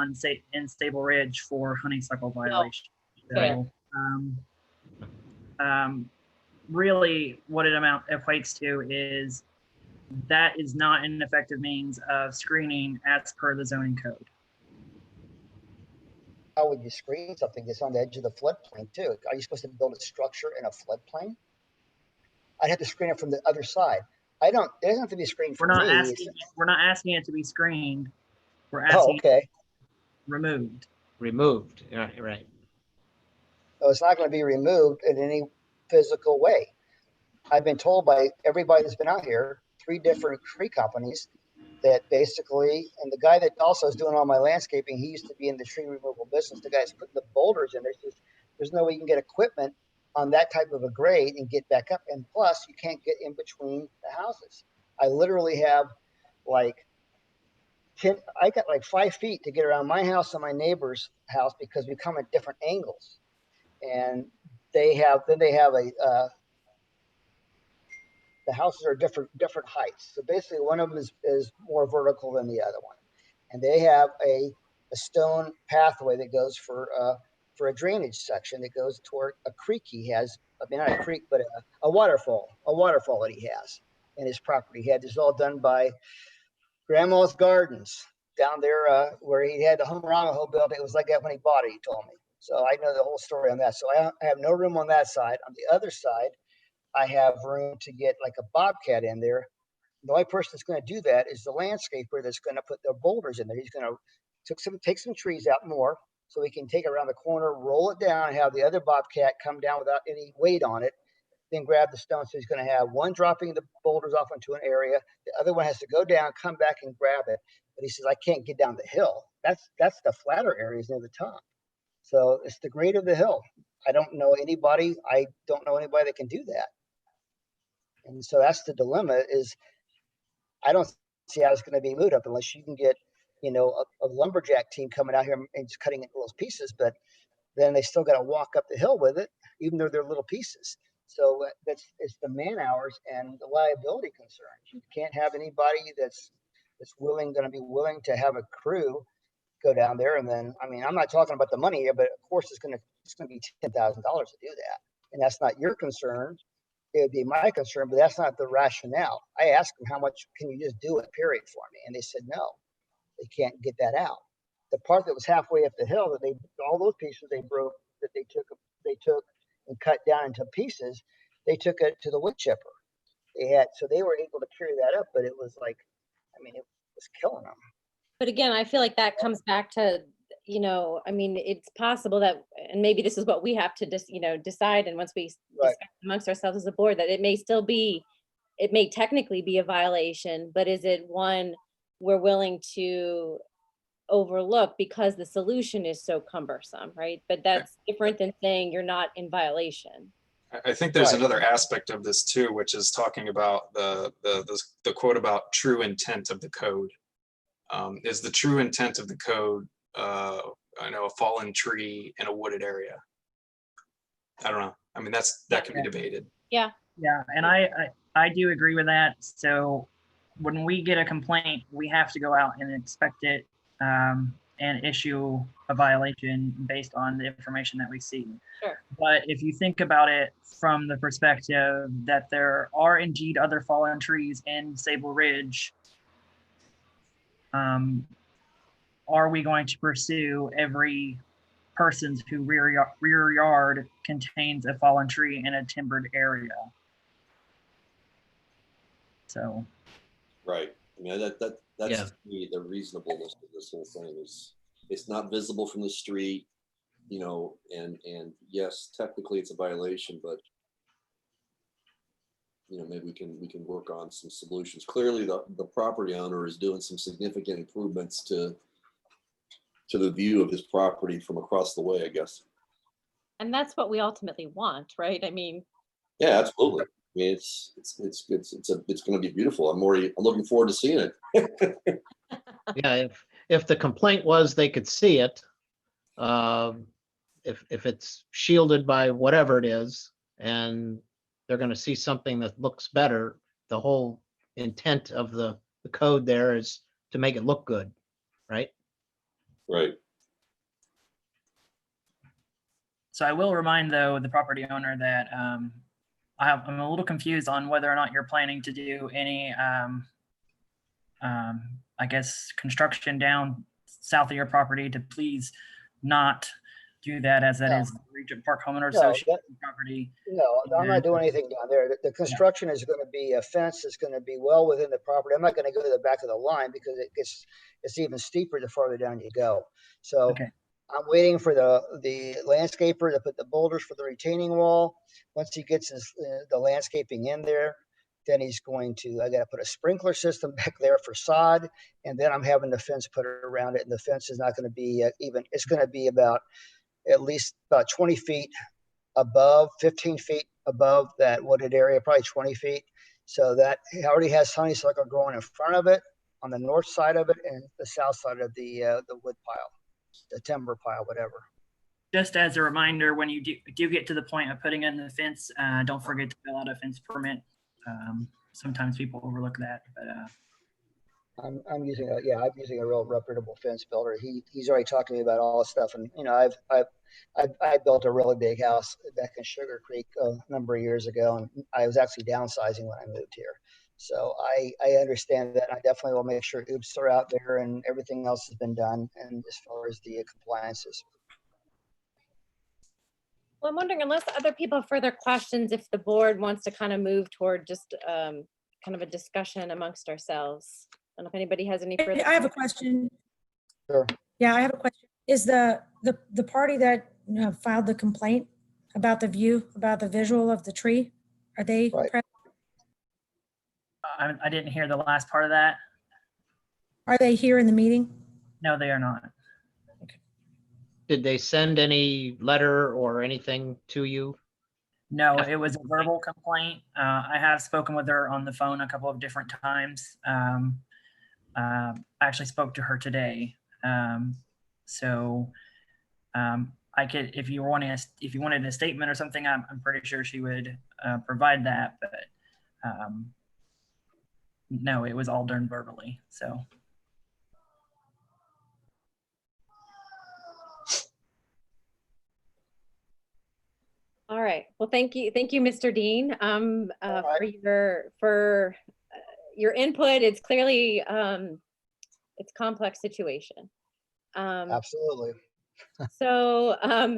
in Stable Ridge for honeysuckle violation. fair. So, really what it equates to is that is not an effective means of screening as per the zoning code. How would you screen something that's on the edge of the floodplain too? Are you supposed to build a structure in a floodplain? I'd have to screen it from the other side. It doesn't have to be screened We're from not me. asking it to be screened. We're asking okay. it removed. Removed, yeah, right. So it's not going to be removed in any physical way. I've been told by everybody that's been out here, 3 different tree companies, that basically, and the guy that also is doing all my landscaping, he used to be in the tree removal business. The guy's putting the boulders in. There's no way you can get equipment on that type of a grade and get back up. And plus, you can't get in between the houses. I literally have like 10, I got like 5 feet to get around my house and my neighbor's house because we come at different angles. And they have the houses are different heights. So basically one of them is more vertical than the other one. And they have a stone pathway that goes for a drainage section that goes toward a creek he has. I mean, not a creek, but a waterfall that he has in his property. He had this all done by Grandma's Gardens down there where he had the home Ramaho built. It was like that when he bought it, he told me. So I know the whole story on that. So I have no room on that side. On the other side, I have room to get like a bobcat in there. The only person that's going to do that is the landscaper that's going to put the boulders in there. He's going to take some trees out more so we can take it around the corner, roll it down, and have the other bobcat come down without any weight on it, then grab the stone. So he's going to have one dropping the boulders off into an area. The other one has to go down, come back and grab it. But he says, I can't get down the hill. That's the flatter areas near the top. So it's the grade of the hill. I don't know anybody that can do that. And so that's the dilemma is I don't see how it's going to be moved up unless you can get, a lumberjack team coming out here and just cutting it in little pieces, but then they still got to walk up the hill with it, even though they're little pieces. So it's the man hours and the liability concerns. You can't have anybody that's that's gonna be willing to have a crew go down there. And then, I mean, I'm not talking about the money here, but of course it's gonna be $10,000 to do that. And that's not your concern. It would be my concern, but that's not the rationale. I asked them, how much can you just do it, period, for me? And they said, no, they can't get that out. The part that was halfway up the hill, that all those pieces they broke, that they took and cut down into pieces, they took it to the wood chipper. So they were able to carry that up, but it was like, I mean, it was killing them. But again, I feel like that comes back to, I mean, it's possible that, and maybe this is what we have to just, decide. And once we discuss amongst ourselves as a board, that it may technically be a violation, but is it one we're willing to overlook because the solution is so cumbersome, right? But that's different than saying you're not in violation. I think there's another aspect of this too, which is talking about the quote about true intent of the code. Is the true intent of the code, I know, a fallen tree in a wooded area? I don't know. I mean, that can be debated. Yeah. Yeah, and I do agree with that. So when we get a complaint, we have to go out and inspect it and issue a violation based on the information that we see. Sure. But if you think about it from the perspective that there are indeed other fallen trees in Sable Ridge, are we going to pursue every person's who rear yard contains a fallen tree in a timbered area? So. Right. I mean, that's to me, the reasonableness of this whole thing is it's not visible from the street, and yes, technically it's a violation, but maybe we can work on some solutions. Clearly the property owner is doing some significant improvements to the view of his property from across the way, I guess. And that's what we ultimately want, right? I mean. Yeah, absolutely. I mean, it's going to be beautiful. I'm looking forward to seeing it. Yeah, if the complaint was they could see it, if it's shielded by whatever it is, and they're going to see something that looks better, the whole intent of the code there is to make it look good, right? Right. So I will remind, though, the property owner that I'm a little confused on whether or not you're planning to do any, I guess, construction down south of your property, to please not do that, as that is Regent Park Homeowner Association property. No, I'm not doing anything down there. The construction is going to be a fence that's going to be well within the property. I'm not going to go to the back of the line because it's even steeper the farther down you go. So I'm waiting for the landscaper to put the boulders for the retaining wall. Once he gets the landscaping in there, then I got to put a sprinkler system back there for sod, and then I'm having the fence put around it. And the fence is not going to be it's going to be at least about 20 feet above, 15 feet above that wooded area, probably 20 feet. So that it already has honeysuckle growing in front of it, on the north side of it, and the south side of the wood pile, the timber pile, whatever. Just as a reminder, when you do get to the point of putting in the fence, don't forget to fill out a fence permit. Sometimes people overlook that, but I'm using a real reputable fence builder. He's already talked to me about all this stuff, and I built a really big house back in Sugar Creek a number of years ago, and I was actually downsizing when I moved here. So I understand that. I definitely will make sure oops are out there and everything else has been done, and as far as the compliances. Well, I'm wondering, unless other people have further questions, if the board wants to kind of move toward just kind of a discussion amongst ourselves. I don't know if anybody has any further. I have a question. Sure. Yeah, I have a question. Is the party that filed the complaint about the visual of the tree, are they present? I didn't hear the last part of that. Are they here in the meeting? No, they are not. Did they send any letter or anything to you? No, it was a verbal complaint. I have spoken with her on the phone a couple of different times. I actually spoke to her today. I could, if you wanted a statement or something, I'm pretty sure she would provide that. But no, it was all done verbally. So All right. Well, thank you, Mr. Dean, for your input. It's clearly it's a complex situation. Absolutely. So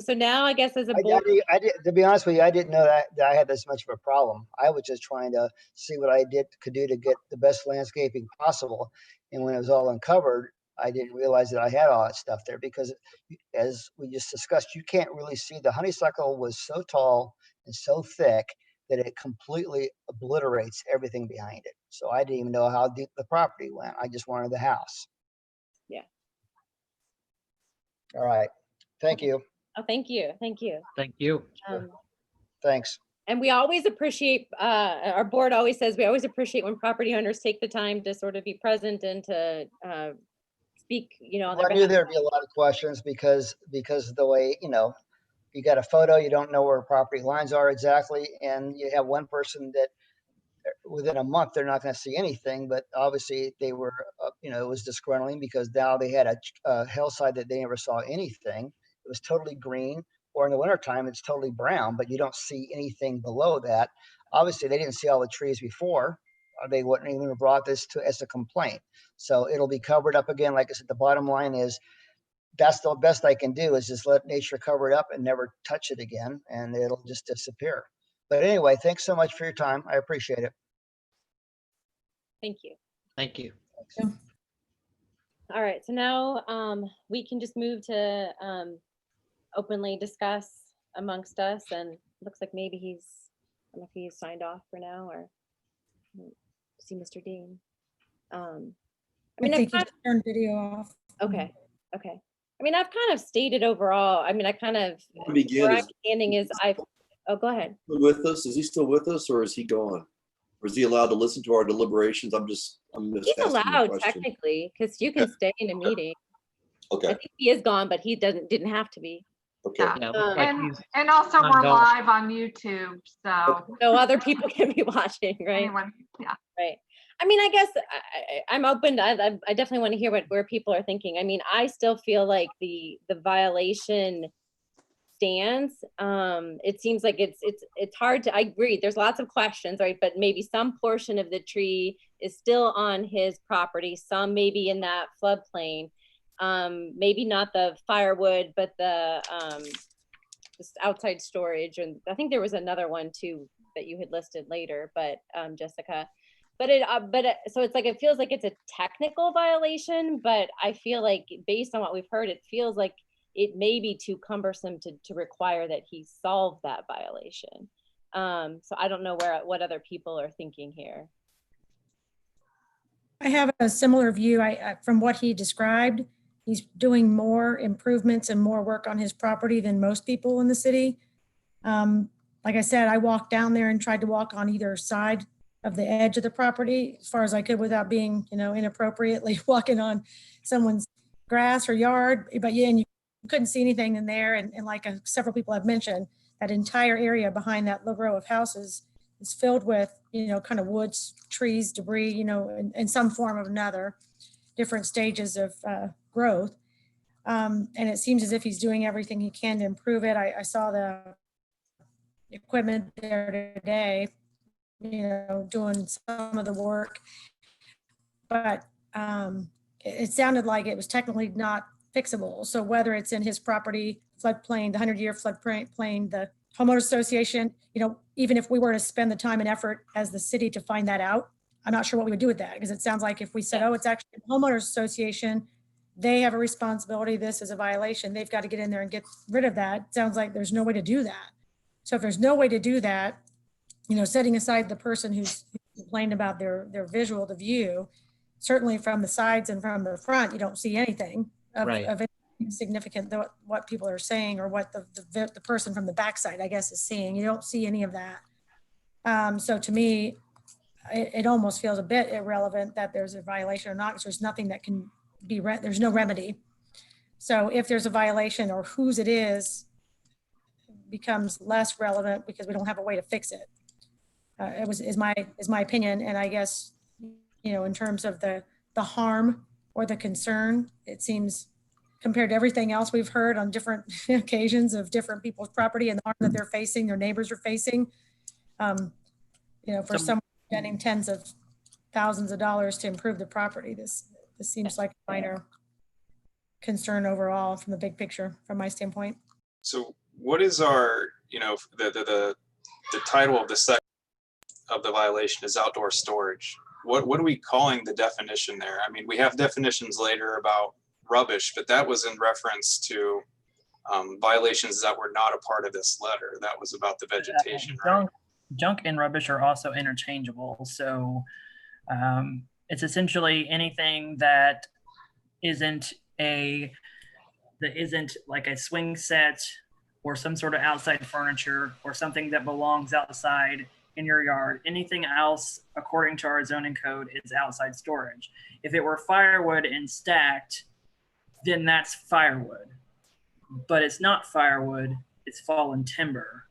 now I guess as a board, I did, to be honest with you, I didn't know that I had this much of a problem. I was just trying to see what I could do to get the best landscaping possible. And when it was all uncovered, I didn't realize that I had all that stuff there because, as we just discussed, you can't really see. The honeysuckle was so tall and so thick that it completely obliterates everything behind it. So I didn't even know how deep the property went. I just wanted the house. Yeah. All right. Thank you. oh, thank you. Thank you. Thanks. And we always appreciate, our board always says, we always appreciate when property owners take the time to sort of be present and to speak, on their I knew behalf. there'd be a lot of questions because of the way, you got a photo, you don't know where property lines are exactly. And you have one person that within a month, they're not going to see anything, but obviously they were, it was disgruntling because now they had a hillside that they never saw anything. It was totally green, or in the wintertime, it's totally brown, but you don't see anything below that. Obviously, they didn't see all the trees before. They wouldn't even have brought this as a complaint. So it'll be covered up again. Like I said, the bottom line is that's the best I can do is just let nature cover it up and never touch it again, and it'll just disappear. But anyway, thanks so much for your time. I appreciate it. Thank you. Thank you. All right, so now we can just move to openly discuss amongst us, and looks like maybe I don't know if he's signed off for now or see Mr. Dean. I think you turned video off. Okay. I mean, I've kind of stated overall, I kind of, Begin where I'm is standing is oh, go ahead. with us. Is he still with us or is he gone? Or is he allowed to listen to our deliberations? I'm just He's asking the allowed question. technically, because you can stay in a meeting. I Okay, think he is gone, but he didn't have to be. okay. Yeah, looks like he's And also we're ongoing. live on YouTube, so So other people can be watching, right? anyone, yeah. Right. I guess I'm open. I definitely want to hear where people are thinking. I still feel like the violation stands. It seems like it's hard to. I agree. There's lots of questions, right? But maybe some portion of the tree is still on his property. Some maybe in that floodplain. Maybe not the firewood, but the this outside storage. And I think there was another one too that you had listed later. But Jessica. So it's like, it feels like it's a technical violation, but I feel like based on what we've heard, it feels like it may be too cumbersome to require that he solve that violation. So I don't know what other people are thinking here. I have a similar view. From what he described, he's doing more improvements and more work on his property than most people in the city. Like I said, I walked down there and tried to walk on either side of the edge of the property as far as I could without being, inappropriately walking on someone's grass or yard. But yeah, and you couldn't see anything in there. And like several people have mentioned, that entire area behind that little row of houses is filled with, kind of woods, trees, debris, in some form or another, different stages of growth. And it seems as if he's doing everything he can to improve it. I saw the equipment there today, doing some of the work, but it sounded like it was technically not fixable. So whether it's in his property floodplain, the 100-year floodplain, the homeowners association, even if we were to spend the time and effort as the city to find that out, I'm not sure what we would do with that, because it sounds like if we said, oh, it's actually the homeowners association, they have a responsibility, this is a violation, they've got to get in there and get rid of that. It sounds like there's no way to do that. So if there's no way to do that, setting aside the person who's complained about their visual, the view, certainly from the sides and from the front, you don't see anything of anything significant, what people are saying or what the person from the backside, I guess, is seeing. You don't see any of that. So to me, it almost feels a bit irrelevant that there's a violation or not, because there's nothing that can be, there's no remedy. So if there's a violation or whose it becomes less relevant because we don't have a way to fix it. Is my opinion. And I guess, in terms of the harm or the concern. It seems, compared to everything else we've heard on different occasions of different people's property and the harm that they're facing, their neighbors are facing, for someone spending tens of thousands of dollars to improve the property, this seems like a minor concern overall from the big picture, from my standpoint. So what is our, the title of the section of the violation is outdoor storage. What are we calling the definition there? I mean, we have definitions later about rubbish, but that was in reference to violations that were not a part of this letter. That was about the vegetation, right? Junk and rubbish are also interchangeable. So it's essentially anything that isn't like a swing set or some sort of outside furniture or something that belongs outside in your yard. Anything else, according to our zoning code, is outside storage. If it were firewood and stacked, then that's firewood. But it's not firewood, it's fallen timber.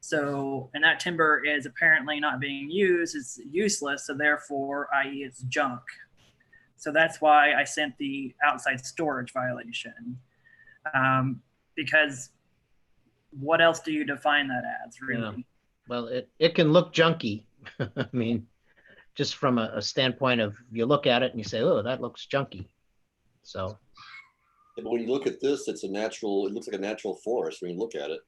So, and that timber is apparently not being used, it's useless, so therefore, i.e. it's junk. So that's why I sent the outside storage violation. Because what else do you define that as, really? Yeah. Well, it can look junky. I mean, just from a standpoint of, you look at it and you say, oh, that looks junky. So. Yeah, but when you look at this, it looks like a natural forest when you look at it.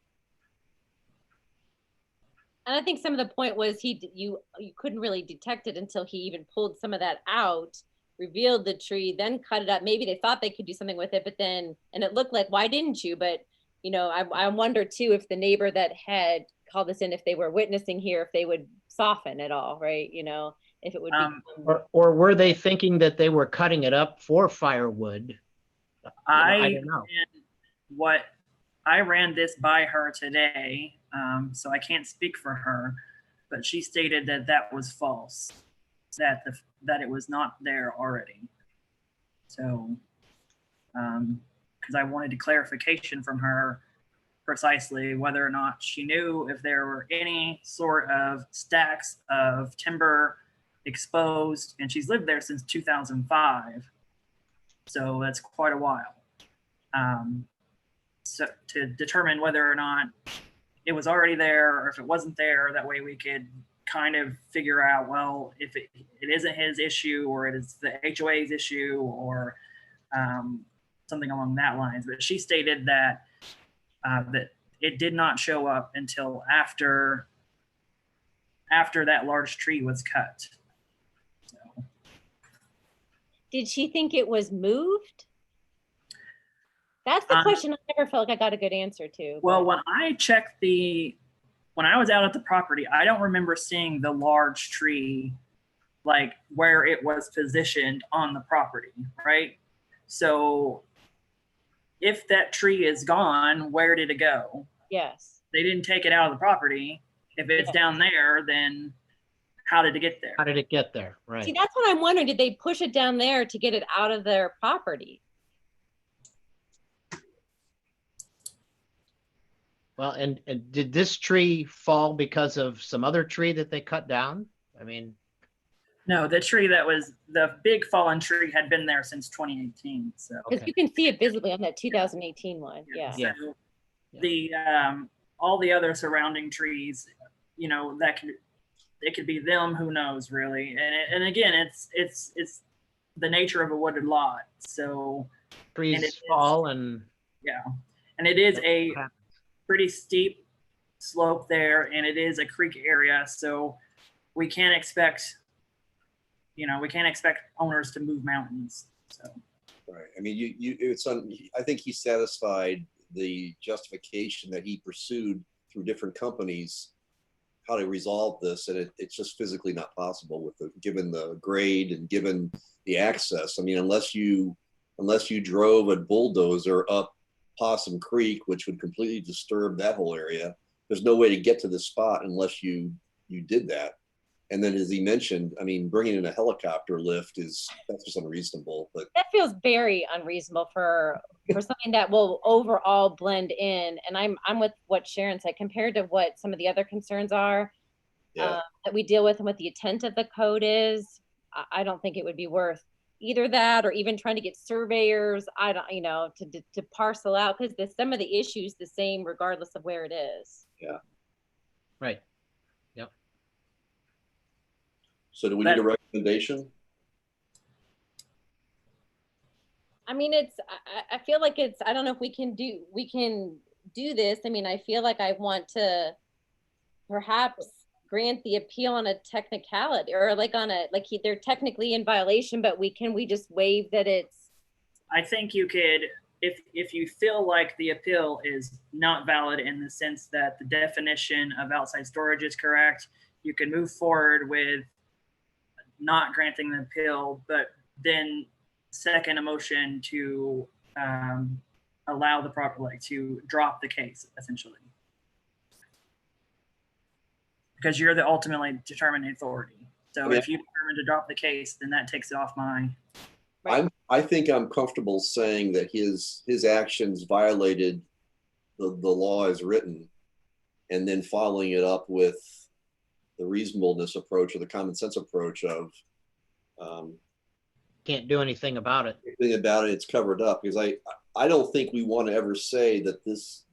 And I think some of the point was you couldn't really detect it until he even pulled some of that out, revealed the tree, then cut it up. Maybe they thought they could do something with it, but then, and it looked like, why didn't you? But, I wonder too, if the neighbor that had called us in, if they were witnessing here, if they would soften at all, right? If it would be. Or were they thinking that they were cutting it up for firewood? I don't know. I ran this by her today, so I can't speak for her, but she stated that was false, that it was not there already. So, because I wanted clarification from her precisely whether or not she knew if there were any sort of stacks of timber exposed, and she's lived there since 2005. So that's quite a while. So to determine whether or not it was already there or if it wasn't there, that way we could kind of figure out, well, if it isn't his issue or it is the HOA's issue or something along that lines. But she stated that that it did not show up until after that large tree was cut. So. Did she think it was moved? That's the question I never felt like I got a good answer to. Well, when I was out at the property, I don't remember seeing the large tree, like where it was positioned on the property, right? So if that tree is gone, where did it go? Yes. They didn't take it out of the property. If it's down there, then how did it get there? How did it get there? Right. See, that's what I'm wondering. Did they push it down there to get it out of their property? Well, and did this tree fall because of some other tree that they cut down? I mean. No, the big fallen tree had been there since 2018. So. Because you can see it visibly on that 2018 one. Yeah. So the all the other surrounding trees, it could be them. Who knows, really? And again, it's the nature of a wooded lot. So trees fall and. Yeah, and it is a pretty steep slope there, and it is a creek area, so we can't expect owners to move mountains. So right. I mean, I think he satisfied the justification that he pursued through different companies how to resolve this, and it's just physically not possible given the grade and given the access. I mean, unless you drove a bulldozer up Possum Creek, which would completely disturb that whole area, there's no way to get to this spot unless you did that. And then, as he mentioned, I mean, bringing in a helicopter lift that's just unreasonable. But that feels very unreasonable for something that will overall blend in. And I'm with what Sharon said compared to what some of the other concerns are that we deal with and what the intent of the code is. I don't think it would be worth either that, or even trying to get surveyors, I don't, you know, to parcel out, because some of the issues the same regardless of where it is. Yeah. Right. Yep. So do we need a recommendation? I mean, I feel like it's, I don't know if we can do this. I mean, I feel like I want to perhaps grant the appeal on a technicality, or like on a, like they're technically in violation, but we just waive that it's. I think you could, if you feel like the appeal is not valid in the sense that the definition of outside storage is correct, you can move forward with not granting the appeal, but then second a motion to allow the proper, like, to drop the case, essentially. Because you're the ultimately determining authority. So if you determine to drop the case, then that takes it off my. I think I'm comfortable saying that his actions violated the law as written, and then following it up with the reasonableness approach or the common sense approach of Can't do anything about it. It's covered up, because I don't think we want to ever say that this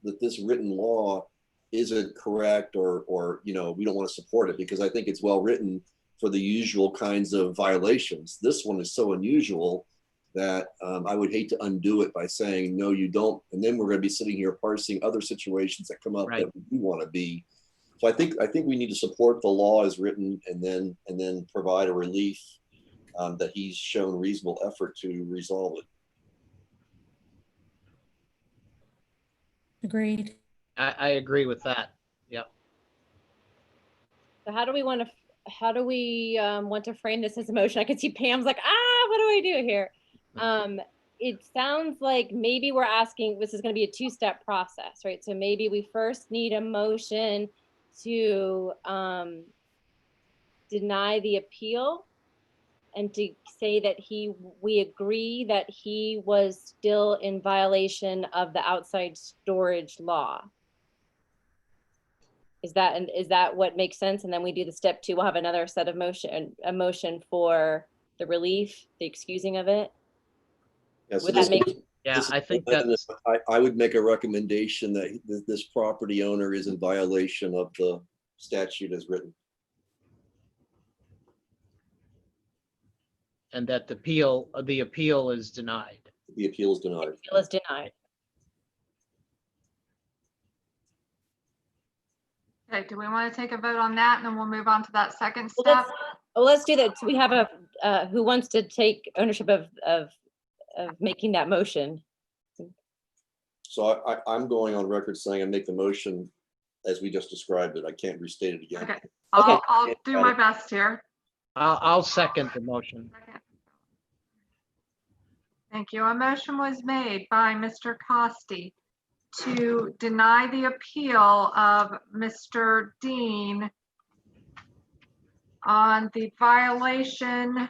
written law isn't correct, or you know, we don't want to support it, because I think it's well written for the usual kinds of violations. This one is so unusual that I would hate to undo it by saying, no, you don't. And then we're going to be sitting here parsing other situations that come up that we want to be. So I think we need to support the law as written, and then provide a relief that he's shown reasonable effort to resolve it. Agreed. I agree with that. Yep. So how do we want to frame this as a motion? I can see Pam's like, what do I do here? It sounds like maybe we're asking, this is going to be a two-step process, right? So maybe we first need a motion to deny the appeal, and to say that we agree that he was still in violation of the outside storage law. Is that what makes sense? And then we do the step two, we'll have another set of a motion for the relief, the excusing of it. Yeah, so Would that make? Yeah, I think that's. I would make a recommendation that this property owner is in violation of the statute as written. And that the appeal is denied. The appeal is denied. The appeal is denied. Okay, do we want to take a vote on that, and then we'll move on to that second step? Let's do that. So we have who wants to take ownership of making that motion? So I'm going on record saying I make the motion as we just described it. I can't restate it again. Okay, I'll do my best here. I'll second the motion. Thank you. A motion was made by Mr. Costi to deny the appeal of Mr. Dean on the violation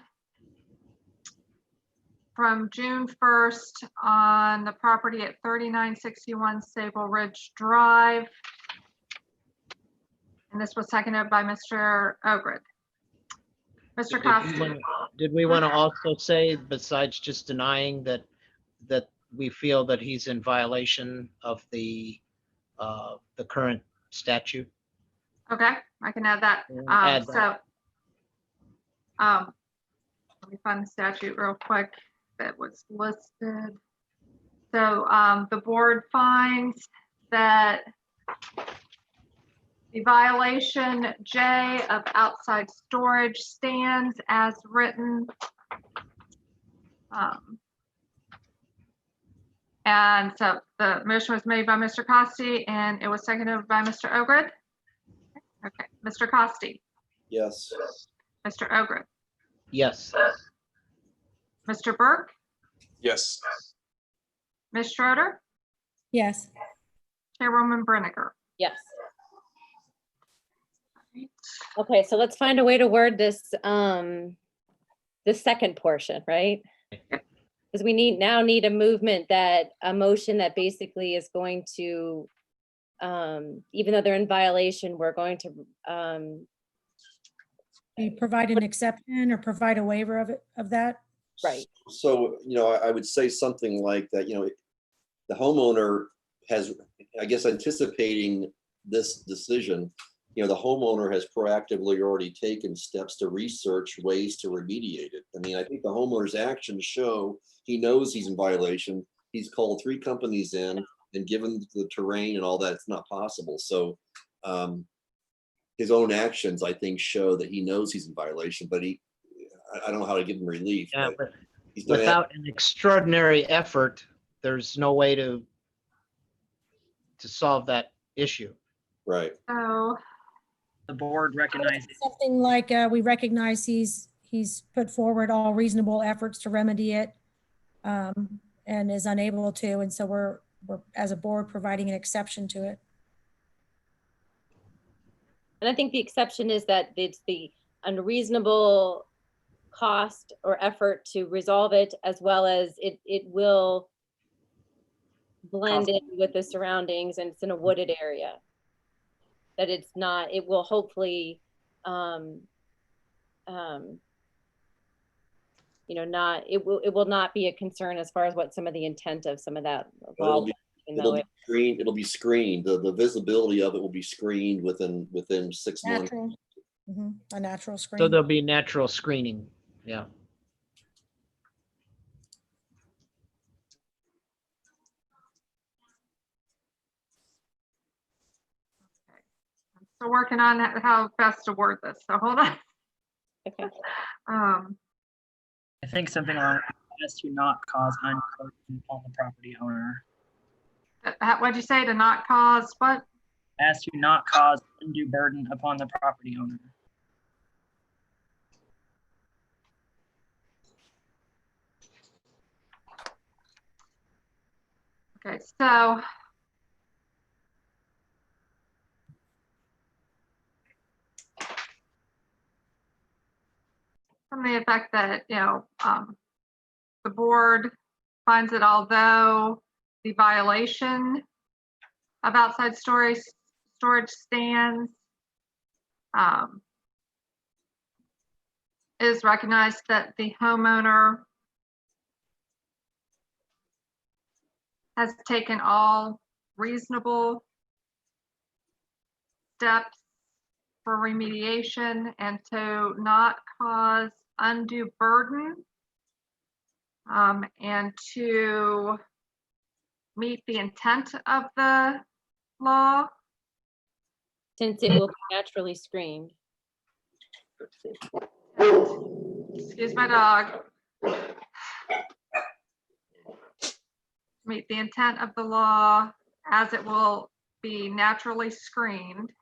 from June 1st on the property at 3961 Sable Ridge Drive. And this was seconded by Mr. Ogrid. Mr. Costi. Did we want to also say, besides just denying that we feel that he's in violation of the current statute? Okay, I can add that. Let me find the statute real quick that was listed. So the board finds that the violation J of outside storage stands as written. And so the motion was made by Mr. Costi, and it was seconded by Mr. Ogrid. Okay, Mr. Costi. Yes. Mr. Ogrid. Yes. Mr. Burke. Yes. Ms. Schroeder. Yes. Chairwoman Brinegar. Yes. Okay, so let's find a way to word this, the second portion, right? Because we need a movement a motion that basically is going to, even though they're in violation, we're going to You provide an exception or provide a waiver of it, of that? Right. So, I would say something like that, the homeowner has, I guess, anticipating this decision, the homeowner has proactively already taken steps to research ways to remediate it. I mean, I think the homeowner's actions show he knows he's in violation. He's called 3 companies in, and given the terrain and all that, it's not possible. So his own actions, I think, show that he knows he's in violation, but I don't know how to give him relief. Yeah, but but he's done it. without an extraordinary effort, there's no way to solve that issue. Right. So, The board recognizes Something like, we recognize he's put forward all reasonable efforts to remedy it, and is unable to, and so we're as a board providing an exception to it. And I think the exception is that it's the unreasonable cost or effort to resolve it, as well as it will blend in with the surroundings, and it's in a wooded area. That it's not, it will hopefully, not, it will not be a concern as far as what some of the intent of some of that law. It'll be screened. It'll be screened. The visibility of it will be screened within 6 months. Natural, a natural screen. So there'll be natural screening. Yeah. I'm still working on how best to word this, so hold on. Okay. I think something along as to not cause undue burden on the property owner. What'd you say, to not cause what? As to not cause undue burden upon the property owner. Okay, so from the effect that, the board finds that although the violation of outside storage stands is recognized, that the homeowner has taken all reasonable steps for remediation and to not cause undue burden, and to meet the intent of the law. Since it will be naturally screened. Excuse my dog. Meet the intent of the law as it will be naturally screened.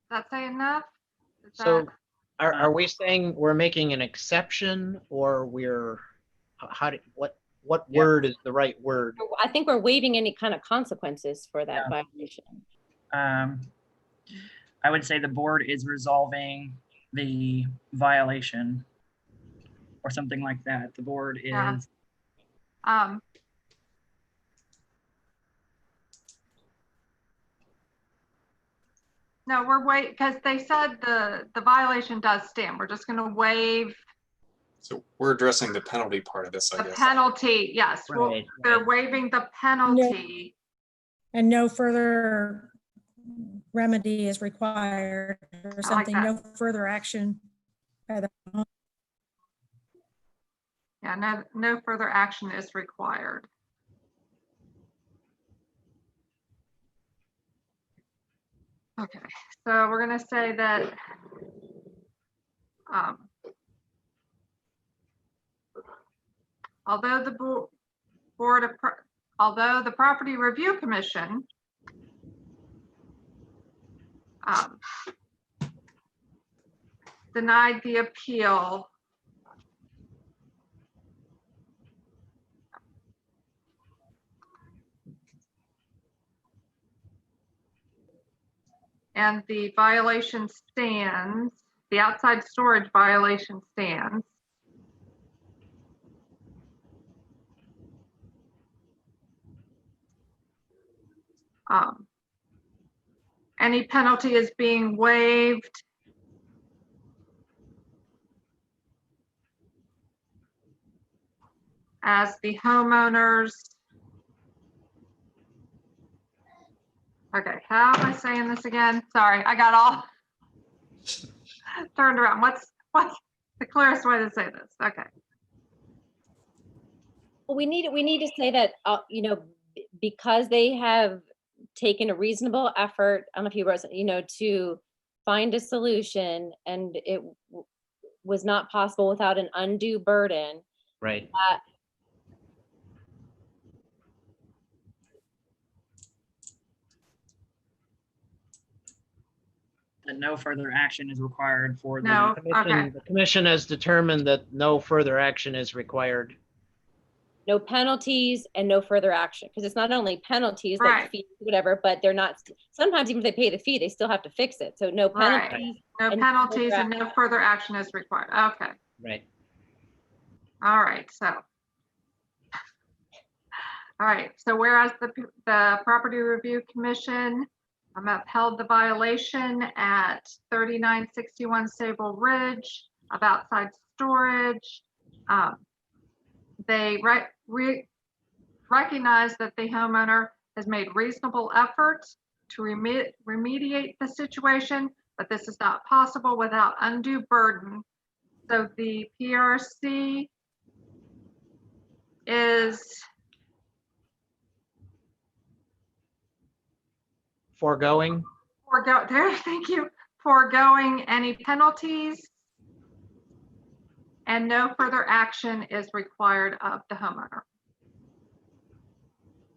Does that say enough? So are we saying we're making an exception, or what word is the right word? I think we're waiving any kind of consequences for that violation. I would say the board is resolving the violation or something like that. The board is. No, we're waiting because they said the violation does stand. We're just going to waive So we're addressing the penalty part of this, I the guess. penalty. Yes, Right, they're right. waiving the penalty. And no further remedy is required or something, that. no further action by the Yeah, no further action is required. Okay, so we're going to say that although the although the Property Review Commission denied the appeal, and the violation stands, the outside storage violation stands. Any penalty is being waived. As the homeowners. Okay, how am I saying this again? Sorry, I got all turned around. What's the clearest way to say this? Okay. Well, we need to say that, you know, because they have taken a reasonable effort, I don't know if you wrote, you know, to find a solution, and it was not possible without an undue burden. Right. That no further action is required for the. No, okay. The commission has determined that no further action is required. No penalties and no further action, because it's not only penalties, like Right. fees, whatever, but they're not, sometimes even if they pay the fee, they still have to fix it. So no Right. penalties. No and penalties further and no further action is required. Okay. Right. All right. So. All right. So whereas the Property Review Commission upheld the violation at 3961 Sable Ridge of outside storage, they recognize that the homeowner has made reasonable efforts to remediate the situation, but this is not possible without undue burden. So the PRC is Foregoing. Thank you. Foregoing any penalties, and no further action is required of the homeowner.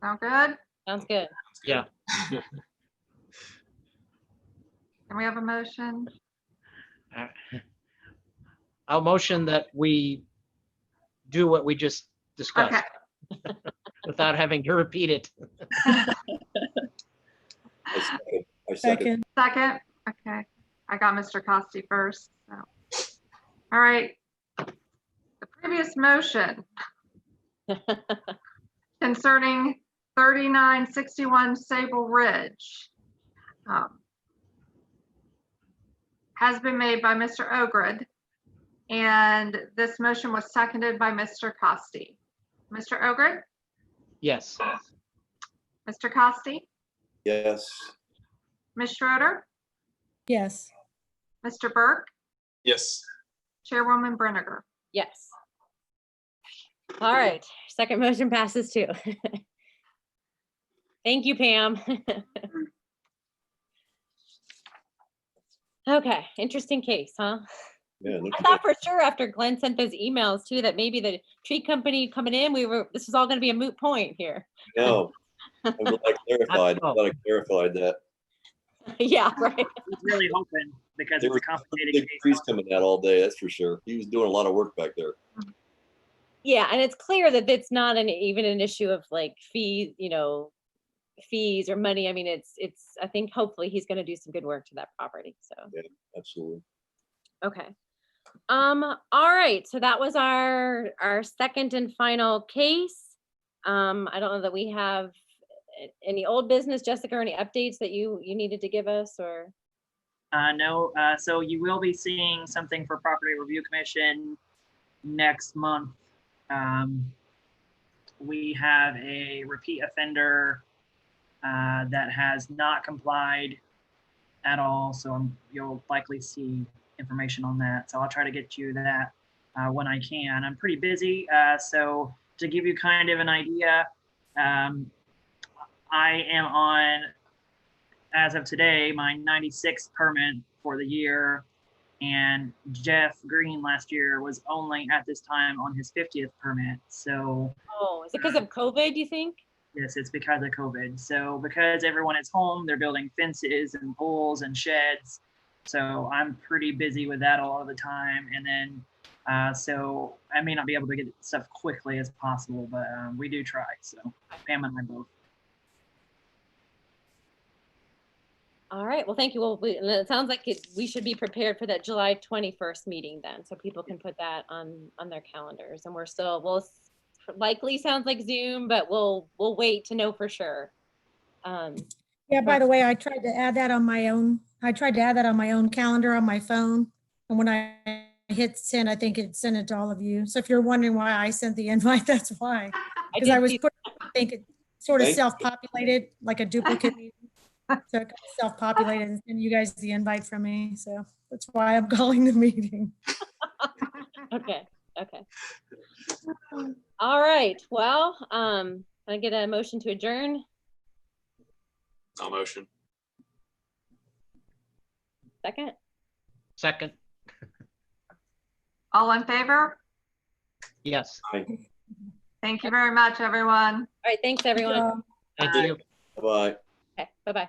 Sound good? Sounds good. Yeah. Can we have a motion? I'll motion that we do what we just discussed Okay. without having to repeat it. I second. Second. Okay. I got Mr. Costi first. So. All right. The previous motion concerning 3961 Sable Ridge has been made by Mr. Ogrid, and this motion was seconded by Mr. Costi. Mr. Ogrid? Yes. Mr. Costi? Yes. Ms. Schroeder? Yes. Mr. Burke? Yes. Chairwoman Brinegar? Yes. All right, second motion passes too. Thank you, Pam. Okay, interesting case, huh? Yeah. I thought for sure after Glenn sent those emails too, that maybe the tree company coming in, this was all gonna be a moot point here. No. I'm glad I clarified that. Yeah, right. I was really hoping, because There it's were a complicated big case. trees coming out all day, that's for sure. He was doing a lot of work back there. Yeah, and it's clear that it's not even an issue of like fees, you know, fees or money. I mean, it's, I think hopefully he's gonna do some good work to that property, so. Yeah, absolutely. Okay. All right, so that was our second and final case. I don't know that we have any old business, Jessica, or any updates that you needed to give us, or? No, so you will be seeing something for Property Review Commission next month. We have a repeat offender that has not complied at all, so you'll likely see information on that. So I'll try to get you that when I can. I'm pretty busy, so to give you kind of an idea, I am on, as of today, my 96th permit for the year, and Jeff Green last year was only at this time on his 50th permit. So Oh, is it because of COVID, you think? yes, it's because of COVID. So because everyone is home, they're building fences and pools and sheds. So I'm pretty busy with that all of the time. And then, so I may not be able to get stuff quickly as possible, but we do try. So Pam and I both. All right, well, thank you. Well, it sounds like we should be prepared for that July 21st meeting then, so people can put that on their calendars. And we'll likely sounds like Zoom, but we'll wait to know for sure. Yeah, by the way, I tried to add that on my own. I tried to add that on my own calendar on my phone. And when I hit send, I think it sent it to all of you. So if you're wondering why I sent the invite, that's why. Because I was I think it sort of Thank you. self-populated, like a duplicate meeting. So it got self-populated and sent you guys the invite from me. So that's why I'm calling the meeting. Okay. All right, well, can I get a motion to adjourn? No motion. Second? Second, All in favor? yes. Thank you very much, everyone. All right, thanks, everyone. Um, Thank you. Bye-bye. Okay, bye-bye.